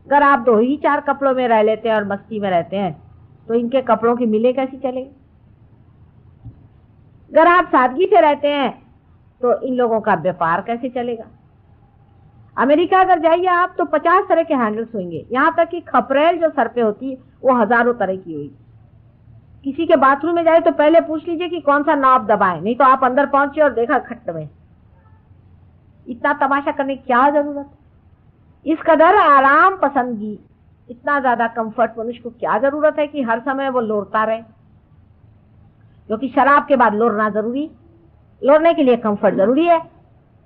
अगर आप 2 ही 4 कपड़ों में रह लेते हैं और मस्ती में रहते हैं तो इनके कपड़ों की मिले कैसी चलेगी? अगर आप सादगी से रहते हैं तो इन लोगों का व्यापार कैसे चलेगा? अमेरिका अगर जाइए आप तो 50 तरह के हैंडल्स होंगे, यहाँ तक कि खपरेल जो सर पे होती है वो हजारों तरह की होगी। किसी के बाथरूम में जाए तो पहले पूछ लीजिए कि कौन सा नॉब दबाएं, नहीं तो आप अंदर पहुंचे और देखा खट्ट में। इतना तमाशा करने की क्या जरूरत? इस कदर आराम पसंदगी, इतना ज्यादा कंफर्ट मनुष्य को क्या जरूरत है कि हर समय वो लोरता रहे? क्योंकि शराब के बाद लोरना जरूरी, लोरने के लिए कंफर्ट जरूरी है,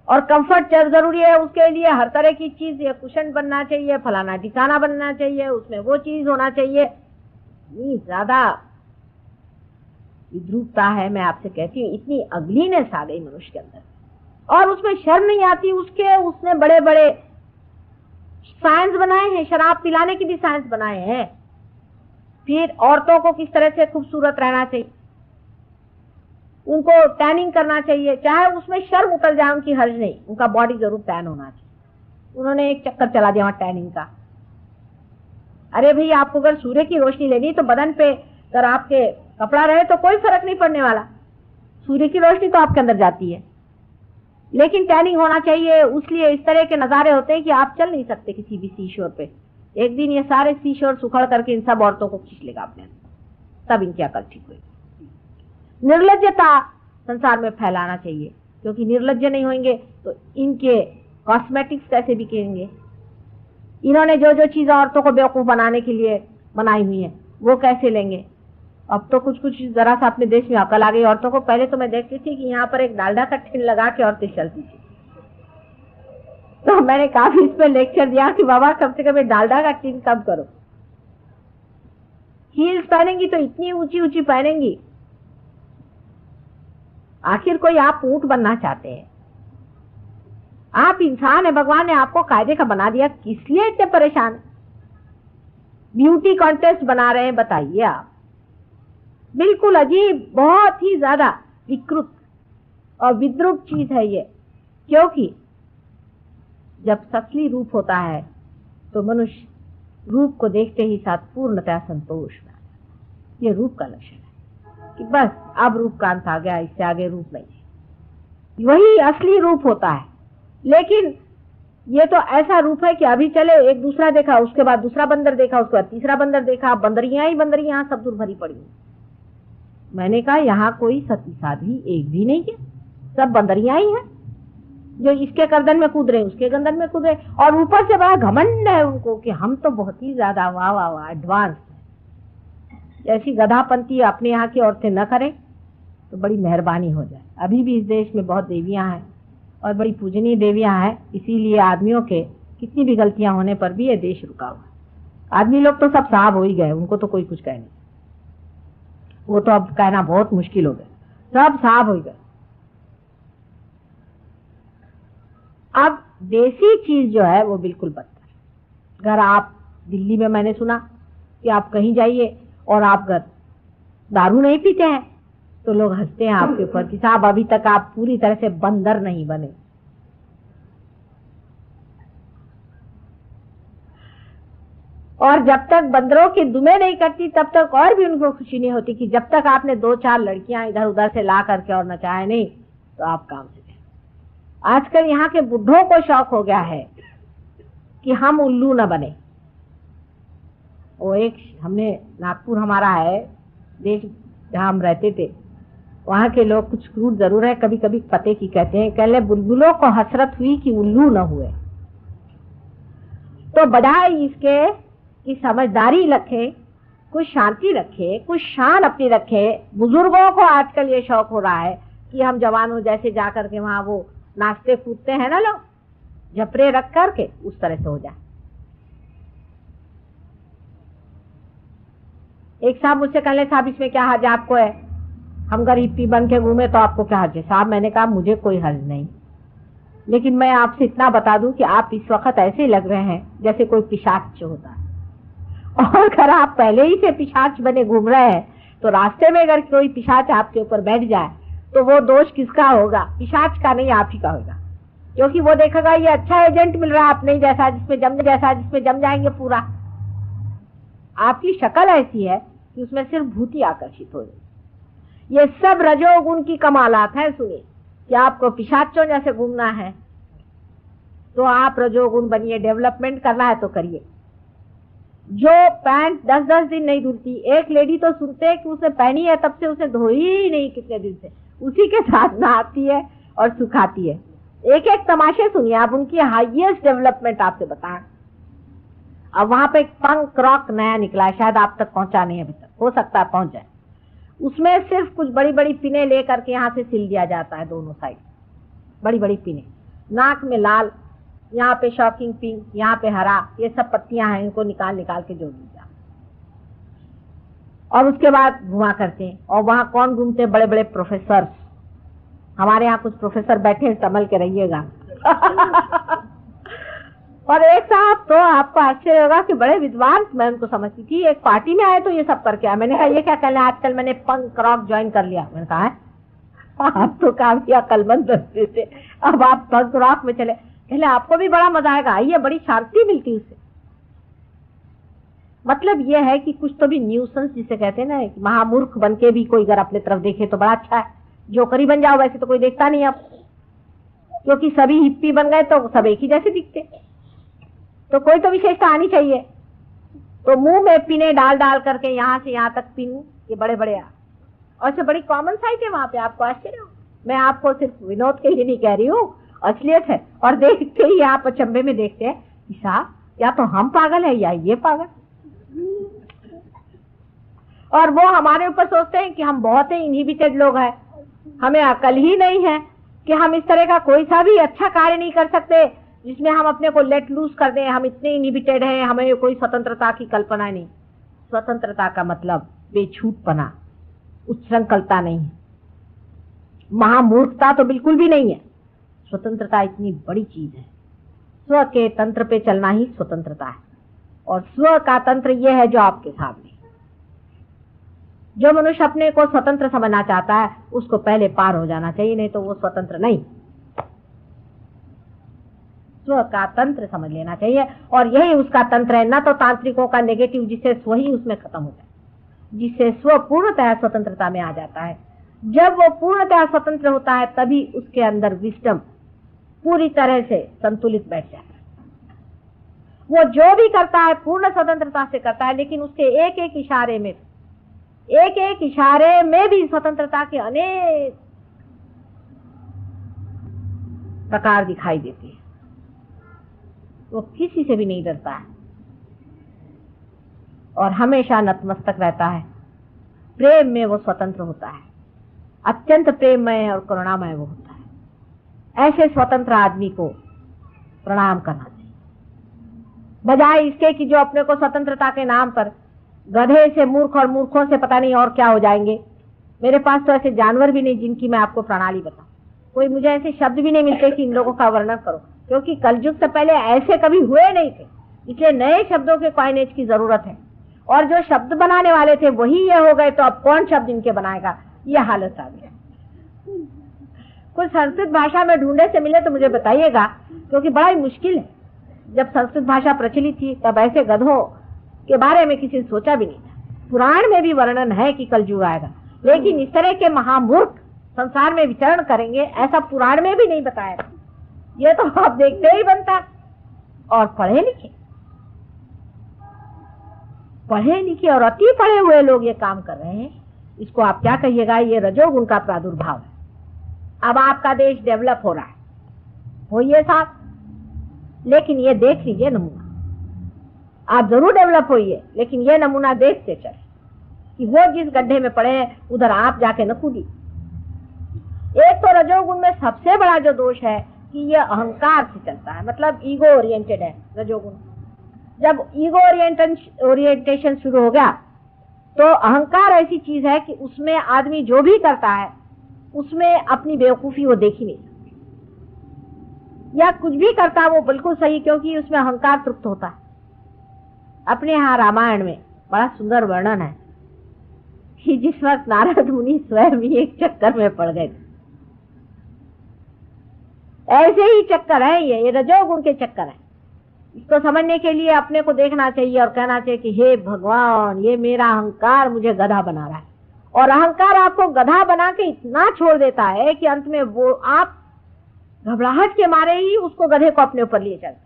और कंफर्ट जरूरी है उसके लिए हर तरह की चीज, ये कुशन बनना चाहिए, फलाना ठिकाना बनना चाहिए, उसमें वो चीज होना चाहिए। इतनी ज्यादा विद्रूपता है, मैं आपसे कहती हूँ, इतनी अगलीनेस आ गई मनुष्य के अंदर, और उसमें शर्म नहीं आती। उसने बड़े बड़े साइंस बनाए हैं, शराब पिलाने की भी साइंस बनाए हैं। फिर औरतों को किस तरह से खूबसूरत रहना चाहिए, उनको टैनिंग करना चाहिए, चाहे उसमें शर्म उतर जाए उनकी, हर्ज नहीं, उनका बॉडी जरूर टैन होना चाहिए। उन्होंने एक चक्कर चला दिया वहां टैनिंग का। अरे भाई, आपको अगर सूर्य की रोशनी लेनी तो बदन पे अगर आपके कपड़ा रहे तो कोई फर्क नहीं पड़ने वाला, सूर्य की रोशनी तो आपके अंदर जाती है, लेकिन टैनिंग होना चाहिए। उसलिए इस तरह के नजारे होते हैं कि आप चल नहीं सकते किसी भी सीशोर पे। एक दिन ये सारे सीशोर सुखड़ करके इन सब औरतों को खींच लेगा अपने अंदर, तब इनकी अकल ठीक होगी। निर्लज्जता संसार में फैलाना चाहिए, क्योंकि निर्लज्ज नहीं होंगे तो इनके कॉस्मेटिक्स कैसे बिकेंगे? इन्होंने जो जो चीज औरतों को बेवकूफ बनाने के लिए बनाई हुई है वो कैसे लेंगे? अब तो कुछ कुछ जरा सा अपने देश में अकल आ गई औरतों को। पहले तो मैं देखती थी कि यहाँ पर एक डालडा का टिन लगा के औरतें चलती थी, तो मैंने काफी इस पर लेक्चर दिया कि बाबा कम से कम डालडा का टिन कम करो। हील्स पहनेंगी तो इतनी ऊंची ऊंची पहनेंगी, आखिर कोई आप ऊंट बनना चाहते हैं? आप इंसान है, भगवान ने आपको कायदे का बना दिया, किस लिए इतने परेशान? ब्यूटी कॉन्टेस्ट बना रहे हैं, बताइए आप। बिल्कुल अजीब, बहुत ही ज्यादा विकृत और विद्रूप चीज है ये। क्योंकि जब ससली रूप होता है तो मनुष्य रूप को देखते ही साथ पूर्णतः संतोष में आता है। ये रूप का लक्षण है कि बस अब रूप का अंत आ गया, इससे आगे रूप नहीं। वही असली रूप होता है। लेकिन ये तो ऐसा रूप है कि अभी चले एक दूसरा देखा, उसके बाद दूसरा बंदर देखा, उसके बाद तीसरा बंदर देखा, बंदरियां ही बंदरियां सब दूर भरी पड़ी। मैंने कहा यहाँ कोई सती साध्वी एक भी नहीं है, सब बंदरियां ही हैं जो इसके गर्दन में कूद रहे, उसके गर्दन में कूद रहे, और ऊपर से बड़ा घमंड है उनको कि हम तो बहुत ही ज्यादा वाह वाह वाह एडवांस। ऐसी गधापंती अपने यहाँ की औरतें न करें तो बड़ी मेहरबानी हो जाए। अभी भी इस देश में बहुत देवियां हैं और बड़ी पूजनीय देवियां हैं, इसीलिए आदमियों के कितनी भी गलतियां होने पर भी ये देश रुका हुआ। आदमी लोग तो सब साहब हो ही गए, उनको तो कोई कुछ कह नहीं, वो तो अब कहना बहुत मुश्किल हो गया, सब साहब हो गए। अब देसी चीज जो है वो बिल्कुल बदतर। अगर आप दिल्ली में, मैंने सुना कि आप कहीं जाइए और आप दारू नहीं पीते हैं तो लोग हंसते हैं आपके ऊपर कि साहब अभी तक आप पूरी तरह से बंदर नहीं बने। और जब तक बंदरों की दुमें नहीं कटती तब तक और भी उनको खुशी नहीं होती कि जब तक आपने 2-4 लड़कियां इधर उधर से ला करके और नचाए नहीं तो आप काम से। आजकल यहाँ के बुढ़ों को शौक हो गया है कि हम उल्लू न बने। वो एक हमने नागपुर हमारा है देश जहाँ हम रहते थे, वहां के लोग कुछ क्रूर जरूर है, कभी कभी पते की कहते हैं, कहले बुलबुलों को हसरत हुई कि उल्लू न हुए। तो बजाय इसके कि समझदारी रखे, कुछ शांति रखे, कुछ शान अपनी रखे, बुजुर्गों को आजकल ये शौक हो रहा है कि हम जवानों जैसे जाकर के वहां वो नाचते कूदते हैं ना लोग, झपरे रख करके उस तरह से हो जाए। एक साहब मुझसे कहले साहब इसमें क्या हर्ज आपको है, हम गरीबी बन के घूमे तो आपको क्या हर्ज है। साहब मैंने कहा मुझे कोई हर्ज नहीं, लेकिन मैं आपसे इतना बता दूं कि आप इस वक्त ऐसे लग रहे हैं जैसे कोई पिशाच होता है, और अगर आप पहले ही से पिशाच बने घूम रहे हैं तो रास्ते में अगर कोई पिशाच आपके ऊपर बैठ जाए तो वो दोष किसका होगा? पिशाच का नहीं, आप ही का होगा। क्योंकि वो देखेगा ये अच्छा एजेंट मिल रहा है अपने जैसा, जिसमें जम जाएंगे पूरा। आपकी शक्ल ऐसी है कि उसमें सिर्फ भूति आकर्षित हो जाए। ये सब रजोगुण की कमालात है। सुनिए कि आपको पिशाचों जैसे घूमना है तो आप रजोगुण बनिए, डेवलपमेंट करना है तो करिए। जो पैंट 10-10 दिन नहीं धुलती, एक लेडी तो सुनते हैं कि उसने पहनी है तब से उसे धोई ही नहीं कितने दिन से, उसी के साथ नहाती है और सुखाती है। एक एक तमाशे सुनिए आप, उनकी हाईएस्ट डेवलपमेंट आपसे बताएं। अब वहां पे एक पंक रॉक नया निकला है, शायद आप तक पहुंचा नहीं अभी तक, हो सकता है पहुंच जाए। उसमें सिर्फ कुछ बड़ी बड़ी पिने लेकर के यहाँ से सिल दिया जाता है, दोनों साइड बड़ी बड़ी पिने, नाक में लाल, यहाँ पे शॉकिंग पिंक, यहाँ पे हरा, ये सब पत्तियां हैं, इनको निकाल निकाल के जोड़ दीजिए और उसके बाद घुमा करते हैं। और वहां कौन घूमते हैं? बड़े बड़े प्रोफेसर। हमारे यहाँ कुछ प्रोफेसर बैठे हैं, संभल के रहिएगा। और एक साहब तो आपको आश्चर्य होगा कि बड़े विद्वान, मैं उनको समझती थी, एक पार्टी में आए तो ये सब करके आए। मैंने कहा ये क्या कहना, आजकल मैंने पंक रॉक ज्वाइन कर लिया। मैंने कहा आप तो काफी अकलमंद दसते थे, अब आप पंक रॉक में चले। कहले आपको भी बड़ा मजा आएगा, आइए, बड़ी शांति मिलती उससे। मतलब ये है कि कुछ तो भी न्यूसेंस जिसे कहते हैं ना, महामूर्ख बन के भी कोई अगर अपने तरफ देखे तो बड़ा अच्छा है। जोकरी बन जाओ वैसे तो कोई देखता नहीं अब, क्योंकि सभी हिप्पी बन गए तो सब एक ही जैसे दिखते, तो कोई तो विशेषता आनी चाहिए। तो मुंह में पिने डाल डाल करके यहाँ से यहाँ तक पिन, ये बड़े बड़े और से बड़ी कॉमन साइट है वहां पे, आपको आश्चर्य हो। मैं आपको सिर्फ विनोद के लिए नहीं कह रही हूँ, असलियत है। और देखते ही आप अचंभे में देखते हैं कि साहब या तो हम पागल है या ये पागल। और वो हमारे ऊपर सोचते हैं कि हम बहुत ही इनहिबिटेड लोग हैं, हमें अकल ही नहीं है कि हम इस तरह का कोई सा भी अच्छा कार्य नहीं कर सकते जिसमें हम अपने को लेट लूज कर दें। हम इतने इनहिबिटेड हैं, हमें कोई स्वतंत्रता की कल्पना नहीं। स्वतंत्रता का मतलब बेछूटपना, उच्छृंखलता नहीं है, महामूर्खता तो बिल्कुल भी नहीं है। स्वतंत्रता इतनी बड़ी चीज है। स्व के तंत्र पे चलना ही स्वतंत्रता है। और स्व का तंत्र यह है जो आपके सामने। जो मनुष्य अपने को स्वतंत्र समझना चाहता है उसको पहले पार हो जाना चाहिए, नहीं तो वो स्वतंत्र नहीं। स्व का तंत्र समझ लेना चाहिए, और यही उसका तंत्र है। न तो तांत्रिकों का नेगेटिव जिससे स्व ही उसमें खत्म हो जाए, जिससे स्व पूर्णतः स्वतंत्रता में आ जाता है। जब वो पूर्णतः स्वतंत्र होता है तभी उसके अंदर विजडम पूरी तरह से संतुलित बैठ जाता है। वो जो भी करता है पूर्ण स्वतंत्रता से करता है, लेकिन उसके एक एक इशारे में भी स्वतंत्रता के अनेक प्रकार दिखाई देते हैं। वो किसी से भी नहीं डरता है और हमेशा नतमस्तक रहता है। प्रेम में वो स्वतंत्र होता है, अत्यंत प्रेममय और करुणामय वो होता है। ऐसे स्वतंत्र आदमी को प्रणाम करना चाहिए, बजाय इसके कि जो अपने को स्वतंत्रता के नाम पर गधे से मूर्ख और मूर्खों से पता नहीं और क्या हो जाएंगे। मेरे पास तो ऐसे जानवर भी नहीं जिनकी मैं आपको प्रणाली बताऊं। कोई मुझे ऐसे शब्द भी नहीं मिलते कि इन लोगों का वर्णन करो, क्योंकि कलयुग से पहले ऐसे कभी हुए नहीं थे। इसलिए नए शब्दों के कॉइनेज की जरूरत है। और जो शब्द बनाने वाले थे वही ये हो गए, तो अब कौन शब्द इनके बनाएगा? ये हालत आ गई। कुछ संस्कृत भाषा में ढूंढे से मिले तो मुझे बताइएगा, क्योंकि बड़ा ही मुश्किल है। जब संस्कृत भाषा प्रचलित थी तब ऐसे गधों के बारे में किसी ने सोचा भी नहीं था। पुराण में भी वर्णन है कि कलयुग आएगा, लेकिन इस तरह के महामूर्ख संसार में विचरण करेंगे ऐसा पुराण में भी नहीं बताया। ये तो आप देखते ही बनता। और पढ़े लिखे और अति पढ़े हुए लोग ये काम कर रहे हैं, इसको आप क्या कहिएगा? ये रजोगुण का प्रादुर्भाव है। अब आपका देश डेवलप हो रहा है, होइए साहब, लेकिन ये देख लीजिए नमूना। आप जरूर डेवलप होइए, लेकिन ये नमूना देखते चले कि वो जिस गड्ढे में पड़े हैं उधर आप जाके न कूदी। एक तो रजोगुण में सबसे बड़ा जो दोष है कि ये अहंकार से चलता है, मतलब ईगो ओरिएंटेड है रजोगुण। जब ईगो ओरिएंटेशन शुरू हो गया तो अहंकार ऐसी चीज है कि उसमें आदमी जो भी करता है उसमें अपनी बेवकूफी वो देख ही नहीं सकती, या कुछ भी करता है वो बिल्कुल सही, क्योंकि उसमें अहंकार तृप्त होता है। अपने यहाँ रामायण में बड़ा सुंदर वर्णन है कि जिस वक्त नारद मुनि स्वयं ही एक चक्कर में पड़ गए। ऐसे ही चक्कर है ये रजोगुण के चक्कर है। इसको समझने के लिए अपने को देखना चाहिए और कहना चाहिए कि हे भगवान, ये मेरा अहंकार मुझे गधा बना रहा है। और अहंकार आपको गधा बना के इतना छोड़ देता है कि अंत में वो आप घबराहट के मारे ही उसको गधे को अपने ऊपर लिए चलते,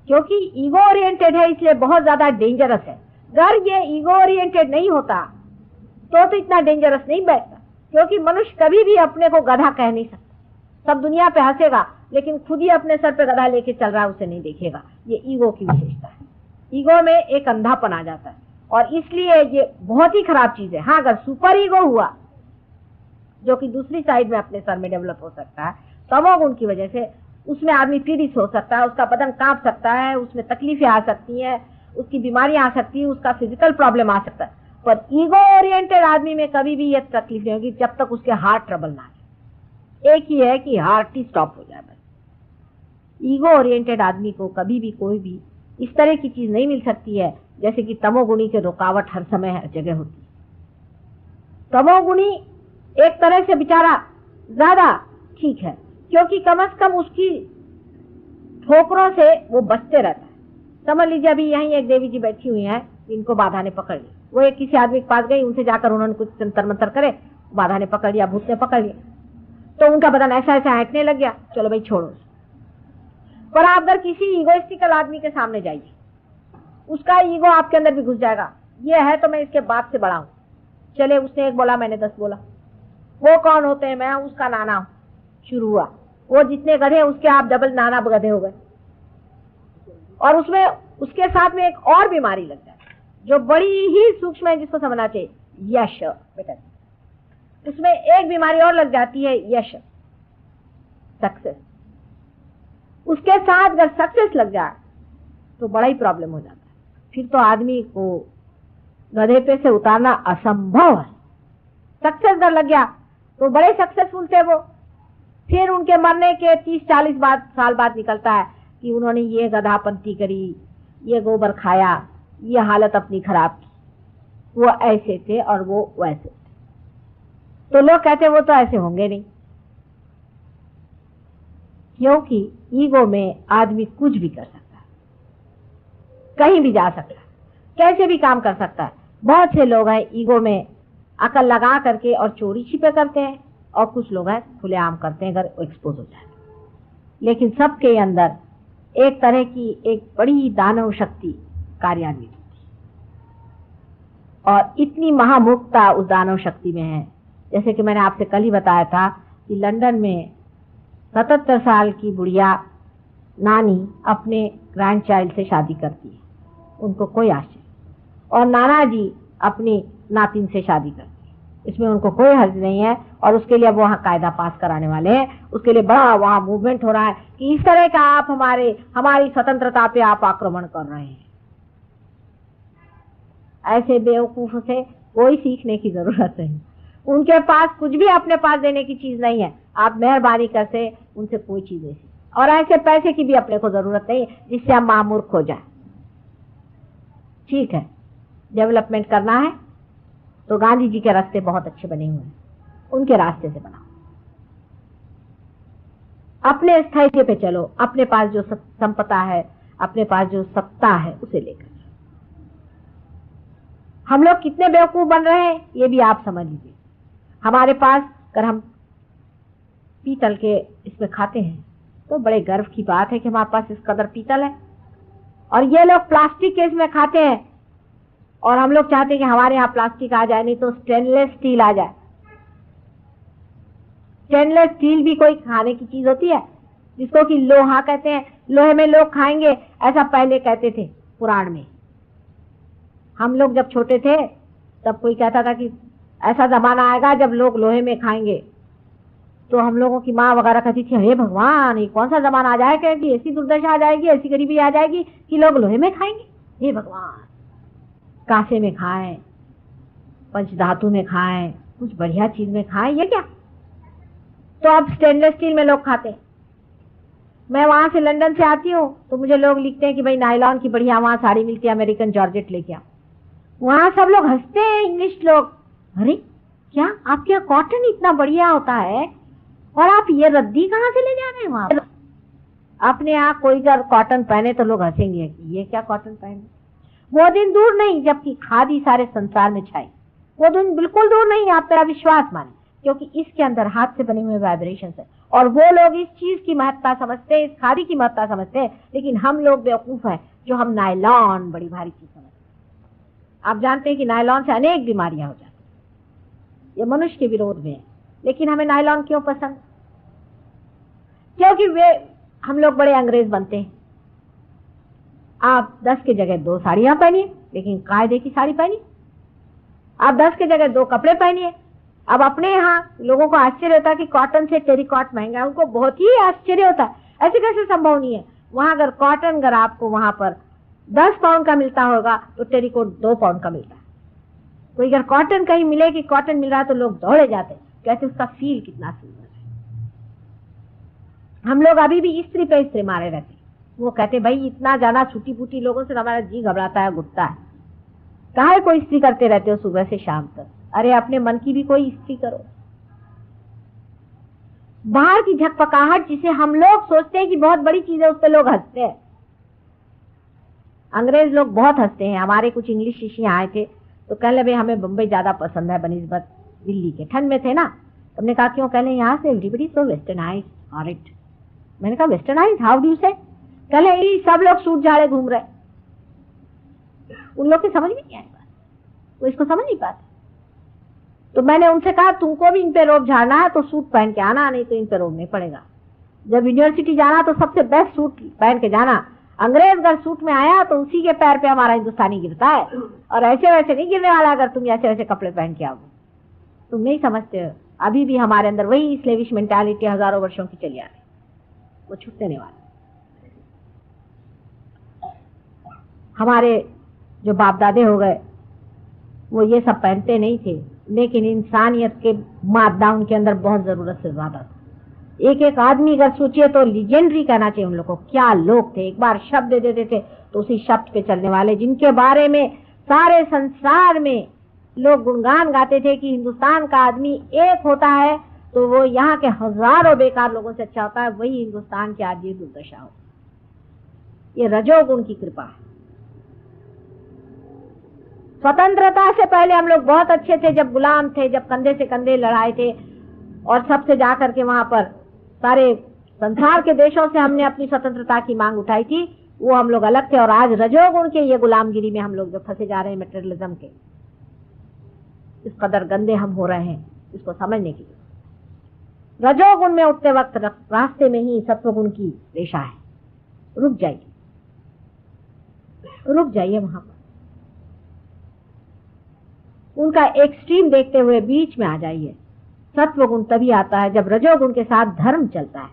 क्योंकि ईगो ओरिएंटेड है, इसलिए बहुत ज्यादा डेंजरस है। अगर ये ईगो ओरिएंटेड नहीं होता तो इतना डेंजरस नहीं बैठता, क्योंकि मनुष्य कभी भी अपने को गधा कह नहीं सकता। सब दुनिया पे हंसेगा, लेकिन खुद ही अपने सर पे गधा लेके चल रहा है उसे नहीं देखेगा। ये ईगो की विशेषता है। ईगो में एक अंधापन आ जाता है, और इसलिए ये बहुत ही खराब चीज है। हाँ, अगर सुपर ईगो हुआ, जो कि दूसरी साइड में अपने सर में डेवलप हो सकता है, तमोगुण की वजह से उसमें आदमी पीड़ित हो सकता है, उसका बदन कांप सकता है, उसमें तकलीफें आ सकती हैं, उसकी बीमारियां आ सकती है, उसका फिजिकल प्रॉब्लम आ सकता है। पर ईगो ओरिएंटेड आदमी में कभी भी यह तकलीफ नहीं होगी जब तक उसके हार्ट ट्रबल ना आए। एक ही है कि हार्ट ही स्टॉप हो जाए बस। ईगो ओरिएंटेड आदमी को कभी भी कोई भी इस तरह की चीज नहीं मिल सकती है जैसे कि तमोगुणी के रुकावट हर समय हर जगह होती है। तमोगुणी एक तरह से बेचारा ज्यादा ठीक है, क्योंकि कम से कम उसकी ठोकरों से वो बचते रहता है। समझ लीजिए अभी यहीं एक देवी जी बैठी हुई हैं, इनको बाधा ने पकड़ ली। वो एक किसी आदमी के पास गई, उनसे जाकर उन्होंने कुछ तंत्र मंत्र करे, बाधा ने पकड़ लिया, भूत ने पकड़ लिया, तो उनका बदन ऐसा ऐसा हटने लग गया। चलो भाई छोड़ो। पर आप अगर किसी ईगोइस्टिकल आदमी के सामने जाइए, उसका ईगो आपके अंदर भी घुस जाएगा। ये है तो मैं इसके बाप से बड़ा हूं, चले उसने एक बोला मैंने 10 बोला, वो कौन होते हैं, मैं उसका नाना हूं। शुरू हुआ, वो जितने गधे उसके आप डबल नाना गधे हो गए। और उसमें उसके साथ में एक और बीमारी लग जाए जो बड़ी ही सूक्ष्म है, जिसको समझना चाहिए, यश। बेटा उसमें एक बीमारी और लग जाती है, यश, सक्सेस। उसके साथ अगर सक्सेस लग जाए तो बड़ा ही प्रॉब्लम हो जाता है। फिर तो आदमी को गधे पे से उतारना असंभव है। सक्सेस अगर लग गया तो बड़े सक्सेसफुल थे वो, फिर उनके मरने के 30-40 साल बाद निकलता है कि उन्होंने ये गधापंती करी, ये गोबर खाया, ये हालत अपनी खराब की, वो ऐसे थे और वो वैसे थे। तो लोग कहते वो तो ऐसे होंगे नहीं, क्योंकि ईगो में आदमी कुछ भी कर सकता है, कहीं भी जा सकता है, कैसे भी काम कर सकता है। बहुत से लोग हैं ईगो में अकल लगा करके और चोरी छिपे करते हैं, और कुछ लोग हैं खुलेआम करते हैं अगर एक्सपोज हो जाए। लेकिन सबके अंदर एक तरह की एक बड़ी दानव शक्ति कार्यान्वित होती है, और इतनी महामुक्ता उस दानव शक्ति में है। जैसे कि मैंने आपसे कल ही बताया था कि लंदन में 77 साल की बुढ़िया नानी अपने ग्रैंड चाइल्ड से शादी करती है, उनको कोई आश्चर्य, और नाना जी अपनी नातिन से शादी करती है, इसमें उनको कोई हर्ज नहीं है। और उसके लिए अब वहाँ कायदा पास कराने वाले हैं, उसके लिए बड़ा वहाँ मूवमेंट हो रहा है कि इस तरह का आप हमारी स्वतंत्रता पे आप आक्रमण कर रहे हैं। ऐसे बेवकूफ से कोई सीखने की जरूरत नहीं, उनके पास कुछ भी अपने पास देने की चीज नहीं है। आप मेहरबानी करके उनसे कोई चीज नहीं, और ऐसे पैसे की भी अपने को जरूरत नहीं जिससे हम मामूर्ख हो जाए। ठीक है, डेवलपमेंट करना है तो गांधी जी के रास्ते बहुत अच्छे बने हुए हैं, उनके रास्ते से बनाओ। अपने स्थैर्य पे चलो, अपने पास जो संपदा है, अपने पास जो सत्ता है उसे लेकर। हम लोग कितने बेवकूफ बन रहे हैं ये भी आप समझ लीजिए। हमारे पास अगर हम पीतल के इसमें खाते हैं तो बड़े गर्व की बात है कि हमारे पास इस कदर पीतल है, और ये लोग प्लास्टिक के इसमें खाते हैं, और हम लोग चाहते हैं कि हमारे यहाँ प्लास्टिक आ जाए, नहीं तो स्टेनलेस स्टील आ जाए। स्टेनलेस स्टील भी कोई खाने की चीज होती है जिसको कि लोहा कहते हैं, लोहे में लोग खाएंगे, ऐसा पहले कहते थे पुराण में। हम लोग जब छोटे थे तब कोई कहता था कि ऐसा जमाना आएगा जब लोग लोहे में खाएंगे, तो हम लोगों की माँ वगैरह कहती थी हे भगवान ये कौन सा जमाना आ जाएगा कि ऐसी दुर्दशा आ जाएगी, ऐसी गरीबी आ जाएगी कि लोग लोहे में खाएंगे। हे भगवान, कांसे में खाएं, पंचधातु में खाएं, कुछ बढ़िया चीज में खाएं, ये क्या? तो अब स्टेनलेस स्टील में लोग खाते हैं। मैं वहां से लंदन से आती हूँ तो मुझे लोग लिखते हैं कि भाई नायलॉन की बढ़िया वहां साड़ी मिलती है, अमेरिकन जॉर्जेट लेके आओ। वहां सब लोग हंसते हैं, इंग्लिश लोग, अरे क्या आपके यहाँ कॉटन इतना बढ़िया होता है और आप ये रद्दी कहाँ से ले जा रहे हैं वहां? अपने यहाँ कोई अगर कॉटन पहने तो लोग हंसेंगे कि ये क्या कॉटन पहने। वो दिन दूर नहीं जबकि खादी सारे संसार में छाई, वो दिन बिल्कुल दूर नहीं, आप मेरा विश्वास माने, क्योंकि इसके अंदर हाथ से बने हुए वाइब्रेशन है। और वो लोग इस चीज की महत्ता समझते हैं, इस खादी की महत्ता समझते हैं, लेकिन हम लोग बेवकूफ हैं जो हम नायलॉन बड़ी भारी चीज समझते हैं। आप जानते हैं कि नायलॉन से अनेक बीमारियां हो जाती हैं, ये मनुष्य के विरोध में है, लेकिन हमें नायलॉन क्यों पसंद? क्योंकि वे हम लोग बड़े अंग्रेज बनते हैं। आप 10 की जगह 2 साड़ियां पहनिए, लेकिन कायदे की साड़ी पहनिए। आप 10 की जगह 2 कपड़े पहनिए। अब अपने यहाँ लोगों को आश्चर्य होता है कि कॉटन से टेरिकॉट महंगा है, उनको बहुत ही आश्चर्य होता है, ऐसे कैसे संभव नहीं है। वहां अगर कॉटन अगर आपको वहां पर 10 पाउंड का मिलता होगा तो टेरिकॉट 2 पाउंड का मिलता है। कोई अगर कॉटन कहीं मिले कि कॉटन मिल रहा है तो लोग दौड़े जाते, कहते उसका फील कितना सुंदर है। हम लोग अभी भी इस्त्री पे इस्त्री मारे रहते, वो कहते भाई इतना ज्यादा छुट्टी फूटी लोगों से हमारा जी घबराता है, घुटता है, काहे कोई इस्त्री करते रहते हो सुबह से शाम तक? अरे अपने मन की भी कोई इस्त्री करो। बाहर की झकपकाहट जिसे हम लोग सोचते हैं कि बहुत बड़ी चीज है, उस पर लोग हंसते हैं। अंग्रेज लोग बहुत हंसते हैं। हमारे कुछ इंग्लिश शिष्य आए थे तो कह ले भाई हमें बम्बई ज्यादा पसंद है बनिस्बत दिल्ली के। ठंड में थे ना, हमने कहा क्यों? कहले यहाँ से एवरीबडी सो वेस्टर्नाइज ऑलराइट। मैंने कहा वेस्टर्नाइज हाउ डू से? कहले सब लोग सूट झाड़े घूम रहे। उन लोग की समझ में नहीं आई बात, वो इसको समझ नहीं पाते। तो मैंने उनसे कहा तुमको भी इन पे रोब झाड़ना है तो सूट पहन के आना, नहीं तो इन पे रोब नहीं पड़ेगा। जब यूनिवर्सिटी जाना तो सबसे बेस्ट सूट पहन के जाना। अंग्रेज अगर सूट में आया तो उसी के पैर पे हमारा हिंदुस्तानी गिरता है, और ऐसे वैसे नहीं गिरने वाला अगर तुम ऐसे वैसे कपड़े पहन के आओगे। तुम नहीं समझते हो, अभी भी हमारे अंदर वही स्लेविश मेंटालिटी हजारों वर्षों की चली आ रही, वो छूटने नहीं वाला। हमारे जो बाप दादे हो गए वो ये सब पहनते नहीं थे, लेकिन इंसानियत के मादा उनके अंदर बहुत जरूरत से ज्यादा था। एक एक आदमी अगर सोचिए तो लीजेंडरी कहना चाहिए उन लोगों को। क्या लोग थे, एक बार शब्द दे देते थे तो उसी शब्द पे चलने वाले, जिनके बारे में सारे संसार में लोग गुणगान गाते थे कि हिंदुस्तान का आदमी एक होता है तो वो यहाँ के हजारों बेकार लोगों से अच्छा होता है। वही हिंदुस्तान की आज ये दुर्दशा हो। ये रजोगुण की कृपा है। स्वतंत्रता से पहले हम लोग बहुत अच्छे थे, जब गुलाम थे, जब कंधे से कंधे लड़ाए थे और सबसे जाकर के वहां पर सारे संसार के देशों से हमने अपनी स्वतंत्रता की मांग उठाई थी, वो हम लोग अलग थे। और आज रजोगुण के ये गुलामगिरी में हम लोग जो फंसे जा रहे हैं, मटेरियलिज्म के, इस कदर गंदे हम हो रहे हैं, इसको समझने की। रजोगुण में उठते वक्त रास्ते में ही सत्वगुण की रेशा है। रुक जाइए, रुक जाइए वहां पर, उनका एक्सट्रीम देखते हुए बीच में आ जाइए। सत्वगुण तभी आता है जब रजोगुण के साथ धर्म चलता है,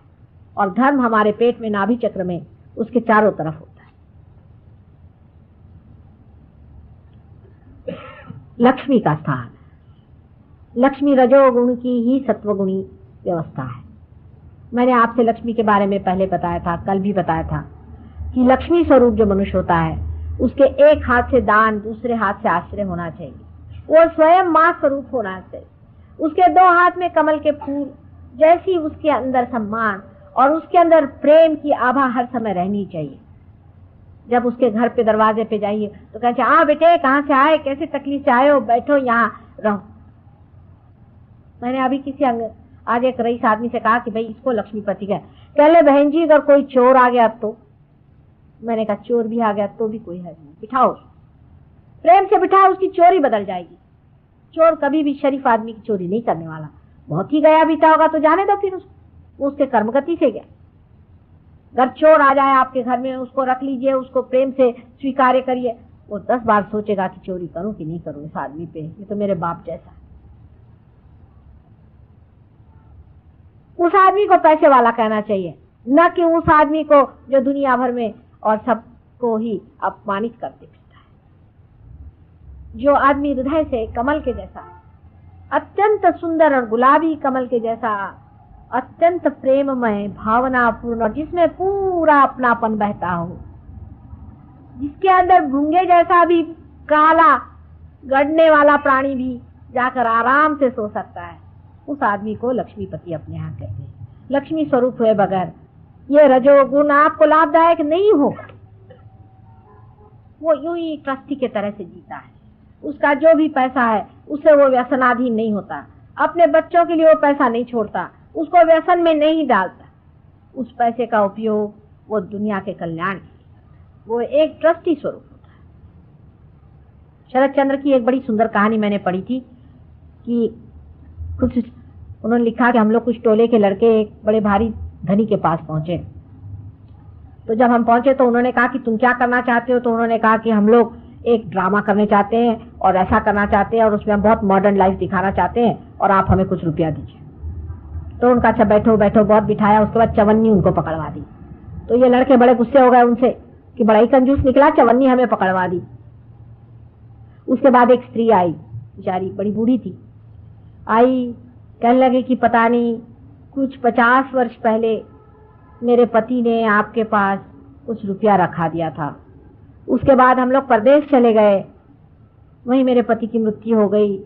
और धर्म हमारे पेट में, नाभि चक्र में, उसके चारों तरफ होता है। लक्ष्मी का स्थान, लक्ष्मी रजोगुण की ही सत्वगुणी व्यवस्था है। मैंने आपसे लक्ष्मी के बारे में पहले बताया था, कल भी बताया था कि लक्ष्मी स्वरूप जो मनुष्य होता है उसके एक हाथ से दान, दूसरे हाथ से आश्रय होना चाहिए। वो स्वयं मां स्वरूप होना चाहिए। उसके दो हाथ में कमल के फूल, जैसी उसके अंदर सम्मान और उसके अंदर प्रेम की आभा हर समय रहनी चाहिए। जब उसके घर पे दरवाजे पे जाइए तो कहते आ बेटे, कहाँ से आए, कैसे तकलीफ से आए हो, बैठो यहाँ रहो। मैंने अभी आज एक रईस आदमी से कहा कि भाई इसको लक्ष्मीपति का, कह ले बहन जी अगर कोई चोर आ गया तो। मैंने कहा चोर भी आ गया तो भी कोई है नहीं, बिठाओ, प्रेम से बिठाओ, उसकी चोरी बदल जाएगी। चोर कभी भी शरीफ आदमी की चोरी नहीं करने वाला। बहुत ही गया बीता होगा तो जाने दो, फिर उसके कर्मगति से गया। अगर चोर आ जाए आपके घर में, उसको रख लीजिए, उसको प्रेम से स्वीकार करिए। वो 10 बार सोचेगा कि चोरी करूं कि नहीं करूं इस आदमी पे, ये तो मेरे बाप जैसा। उस आदमी को पैसे वाला कहना चाहिए, न कि उस आदमी को जो दुनिया भर में और सबको ही अपमानित करते फिरता है। जो आदमी हृदय से कमल के जैसा, अत्यंत सुंदर और गुलाबी कमल के जैसा, अत्यंत प्रेममय, भावनापूर्ण, और जिसमें पूरा अपनापन बहता हो, जिसके अंदर भूंगे जैसा भी काला गड़ने वाला प्राणी भी जाकर आराम से सो सकता है, उस आदमी को लक्ष्मीपति अपने यहाँ कहते हैं। लक्ष्मी स्वरूप हुए बगैर ये रजोगुण आपको लाभदायक नहीं होगा। वो यूं ही ट्रस्टी के तरह से जीता है। उसका जो भी पैसा है उससे वो व्यसनाधीन नहीं होता। अपने बच्चों के लिए वो पैसा नहीं छोड़ता, उसको व्यसन में नहीं डालता। उस पैसे का उपयोग वो दुनिया के कल्याण के लिए, वो एक ट्रस्टी स्वरूप होता है। शरद चंद्र की एक बड़ी सुंदर कहानी मैंने पढ़ी थी कि कुछ उन्होंने लिखा कि हम लोग कुछ टोले के लड़के एक बड़े भारी धनी के पास पहुंचे। तो जब हम पहुंचे तो उन्होंने कहा कि तुम क्या करना चाहते हो? तो उन्होंने कहा कि हम लोग एक ड्रामा करने चाहते हैं और ऐसा करना चाहते हैं और उसमें हम बहुत मॉडर्न लाइफ दिखाना चाहते हैं और आप हमें कुछ रुपया दीजिए। तो उनका अच्छा बैठो बैठो, बहुत बिठाया। उसके बाद चवन्नी उनको पकड़वा दी। तो ये लड़के बड़े गुस्से हो गए उनसे कि बड़ा ही कंजूस निकला, चवन्नी हमें पकड़वा दी। उसके बाद एक स्त्री आई, बेचारी बड़ी बूढ़ी थी, आई, कहने लगे कि पता नहीं कुछ 50 वर्ष पहले मेरे पति ने आपके पास कुछ रुपया रखा दिया था। उसके बाद हम लोग परदेश चले गए, वहीं मेरे पति की मृत्यु हो गई।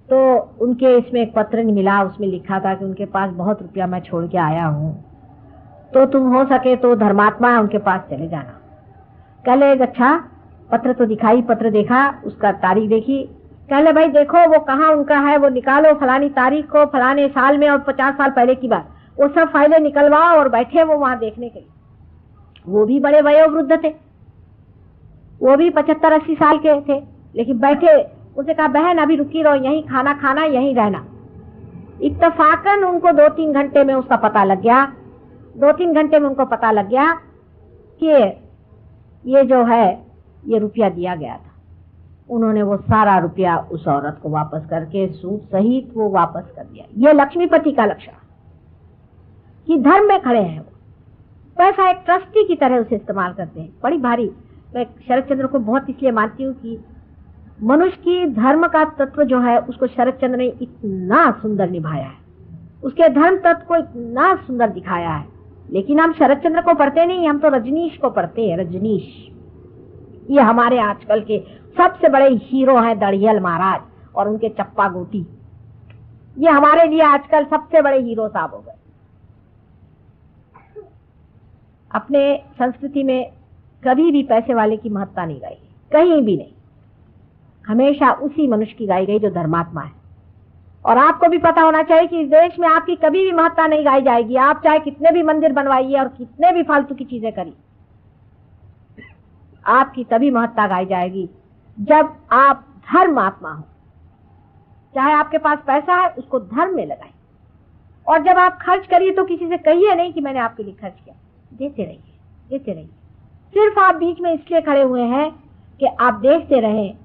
तो उनके इसमें एक पत्र मिला, उसमें लिखा था कि उनके पास बहुत रुपया मैं छोड़ के आया हूँ, तो तुम हो सके तो धर्मात्मा उनके पास चले जाना। कह ले अच्छा, पत्र तो दिखाई, पत्र देखा, उसका तारीख देखी। कह ले भाई देखो वो कहाँ उनका है, वो निकालो फलानी तारीख को, फलाने साल में और 50 साल पहले की बात, वो सब फाइलें निकलवाओ। और बैठे वो वहां देखने के लिए। वो भी बड़े वयोवृद्ध थे, वो भी 75-80 साल के थे, लेकिन बैठे। उसे कहा बहन अभी रुकी रहो, यहीं खाना खाना, यहीं रहना। इत्तफाकन उनको 2-3 घंटे में उसका पता लग गया। 2-3 घंटे में उनको पता लग गया कि ये जो है ये रुपया दिया गया था। उन्होंने वो सारा रुपया उस औरत को वापस करके सूद सहित वो वापस कर दिया। ये लक्ष्मीपति का लक्षण कि धर्म में खड़े हैं। वो पैसा एक ट्रस्टी की तरह उसे इस्तेमाल करते हैं। बड़ी भारी। मैं शरद चंद्र को बहुत इसलिए मानती हूँ कि मनुष्य की धर्म का तत्व जो है उसको शरद चंद्र ने इतना सुंदर निभाया है, उसके धर्म तत्व को इतना सुंदर दिखाया है। लेकिन हम शरद चंद्र को पढ़ते नहीं, हम तो रजनीश को पढ़ते हैं। रजनीश ये हमारे आजकल के सबसे बड़े हीरो हैं, दड़ियल महाराज और उनके चप्पा गोटी। ये हमारे लिए आजकल सबसे बड़े हीरो साहब हो गए। अपने संस्कृति में कभी भी पैसे वाले की महत्ता नहीं गाई, कहीं भी नहीं। हमेशा उसी मनुष्य की गाई गई जो धर्मात्मा है। और आपको भी पता होना चाहिए कि इस देश में आपकी कभी भी महत्ता नहीं गाई जाएगी। आप चाहे कितने भी मंदिर बनवाइए और कितने भी फालतू की चीजें करिए, आपकी तभी महत्ता गाई जाएगी जब आप धर्मात्मा हो। चाहे आपके पास पैसा है, उसको धर्म में लगाइए। और जब आप खर्च करिए तो किसी से कहिए नहीं कि मैंने आपके लिए खर्च किया। देते रहिए, देते रहिए। सिर्फ आप बीच में इसलिए खड़े हुए हैं कि आप देखते रहें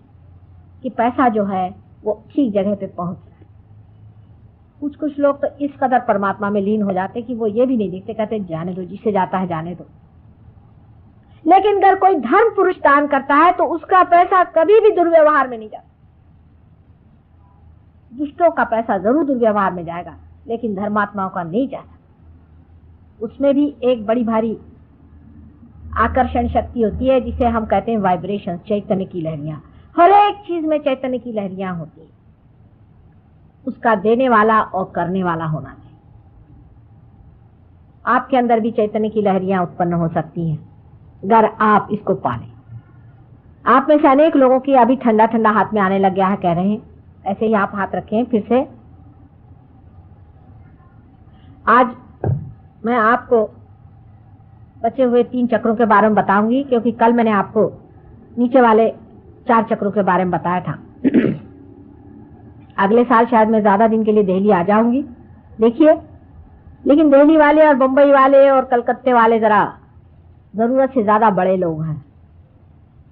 कि पैसा जो है वो ठीक जगह पे पहुंच रहा है। कुछ कुछ लोग तो इस कदर परमात्मा में लीन हो जाते कि वो ये भी नहीं देखते, कहते जाने दो, जिससे जाता है जाने दो। लेकिन अगर कोई धर्म पुरुष दान करता है तो उसका पैसा कभी भी दुर्व्यवहार में नहीं जाता। दुष्टों का पैसा जरूर दुर्व्यवहार में जाएगा, लेकिन धर्मात्माओं का नहीं जाता। उसमें भी एक बड़ी भारी आकर्षण शक्ति होती है जिसे हम कहते हैं वाइब्रेशन, चैतन्य की लहरियां। हर एक चीज में चैतन्य की लहरियां होती है। उसका देने वाला और करने वाला होना चाहिए। आपके अंदर भी चैतन्य की लहरियां उत्पन्न हो सकती हैं अगर आप इसको पालें। आप में से अनेक लोगों की अभी ठंडा ठंडा हाथ में आने लग गया है, कह रहे हैं। ऐसे ही आप हाथ रखें फिर से। आज मैं आपको बचे हुए 3 चक्रों के बारे में बताऊंगी, क्योंकि कल मैंने आपको नीचे वाले 4 चक्रों के बारे में बताया था। अगले साल शायद मैं ज्यादा दिन के लिए दिल्ली आ जाऊंगी, देखिए। लेकिन दिल्ली वाले और बंबई वाले और कलकत्ते वाले जरा जरूरत से ज्यादा बड़े लोग हैं,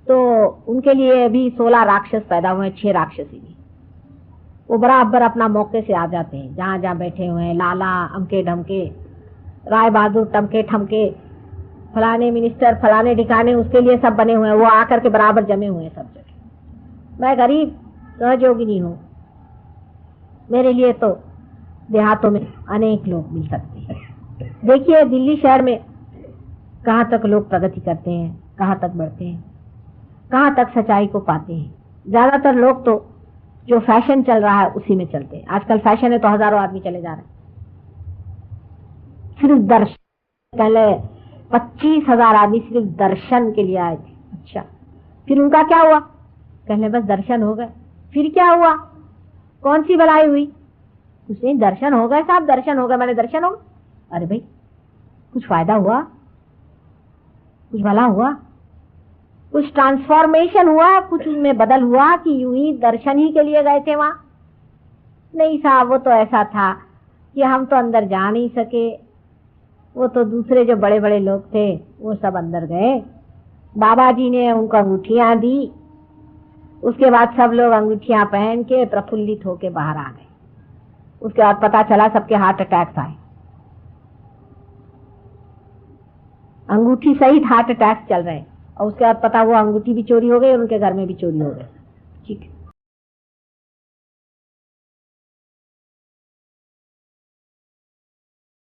तो उनके लिए भी 16 राक्षस पैदा हुए, 6 राक्षसी भी। वो बराबर अपना मौके से आ जाते हैं, जहां जहां बैठे हुए हैं। लाला अमके ढमके, राय बहादुर टमके ठमके, फलाने मिनिस्टर, फलाने ठिकाने, उसके लिए सब बने हुए हैं। वो आकर के बराबर जमे हुए हैं सब जगह। मैं गरीब सहयोगिनी हूँ, मेरे लिए तो देहातों में अनेक लोग मिल सकते हैं। देखिए दिल्ली शहर में कहाँ तक लोग प्रगति करते हैं, कहाँ तक बढ़ते हैं, कहाँ तक सच्चाई को पाते हैं। ज्यादातर लोग तो जो फैशन चल रहा है उसी में चलते हैं। आजकल फैशन है तो हजारों आदमी चले जा रहे हैं सिर्फ दर्शन। पहले 25,000 आदमी सिर्फ दर्शन के लिए आए थे। अच्छा, फिर उनका क्या हुआ? पहले बस दर्शन हो गए, फिर क्या हुआ? कौन सी भलाई हुई? कुछ नहीं, दर्शन हो गए साहब, दर्शन हो गए, मैंने दर्शन हो गए। अरे भाई, कुछ फायदा हुआ? कुछ भला हुआ? कुछ ट्रांसफॉर्मेशन हुआ? कुछ उनमें बदल हुआ कि यूं ही दर्शन ही के लिए गए थे वहां? नहीं साहब, वो तो ऐसा था कि हम तो अंदर जा नहीं सके। वो तो दूसरे जो बड़े बड़े लोग थे वो सब अंदर गए, बाबा जी ने उनको अंगूठियां दी, उसके बाद सब लोग अंगूठियां पहन के प्रफुल्लित होके बाहर आ गए। उसके बाद पता चला सबके हार्ट अटैक्स आए। अंगूठी सहित हार्ट अटैक चल रहे, और उसके बाद पता हुआ अंगूठी भी चोरी हो गई और उनके घर में भी चोरी हो गई। ठीक है,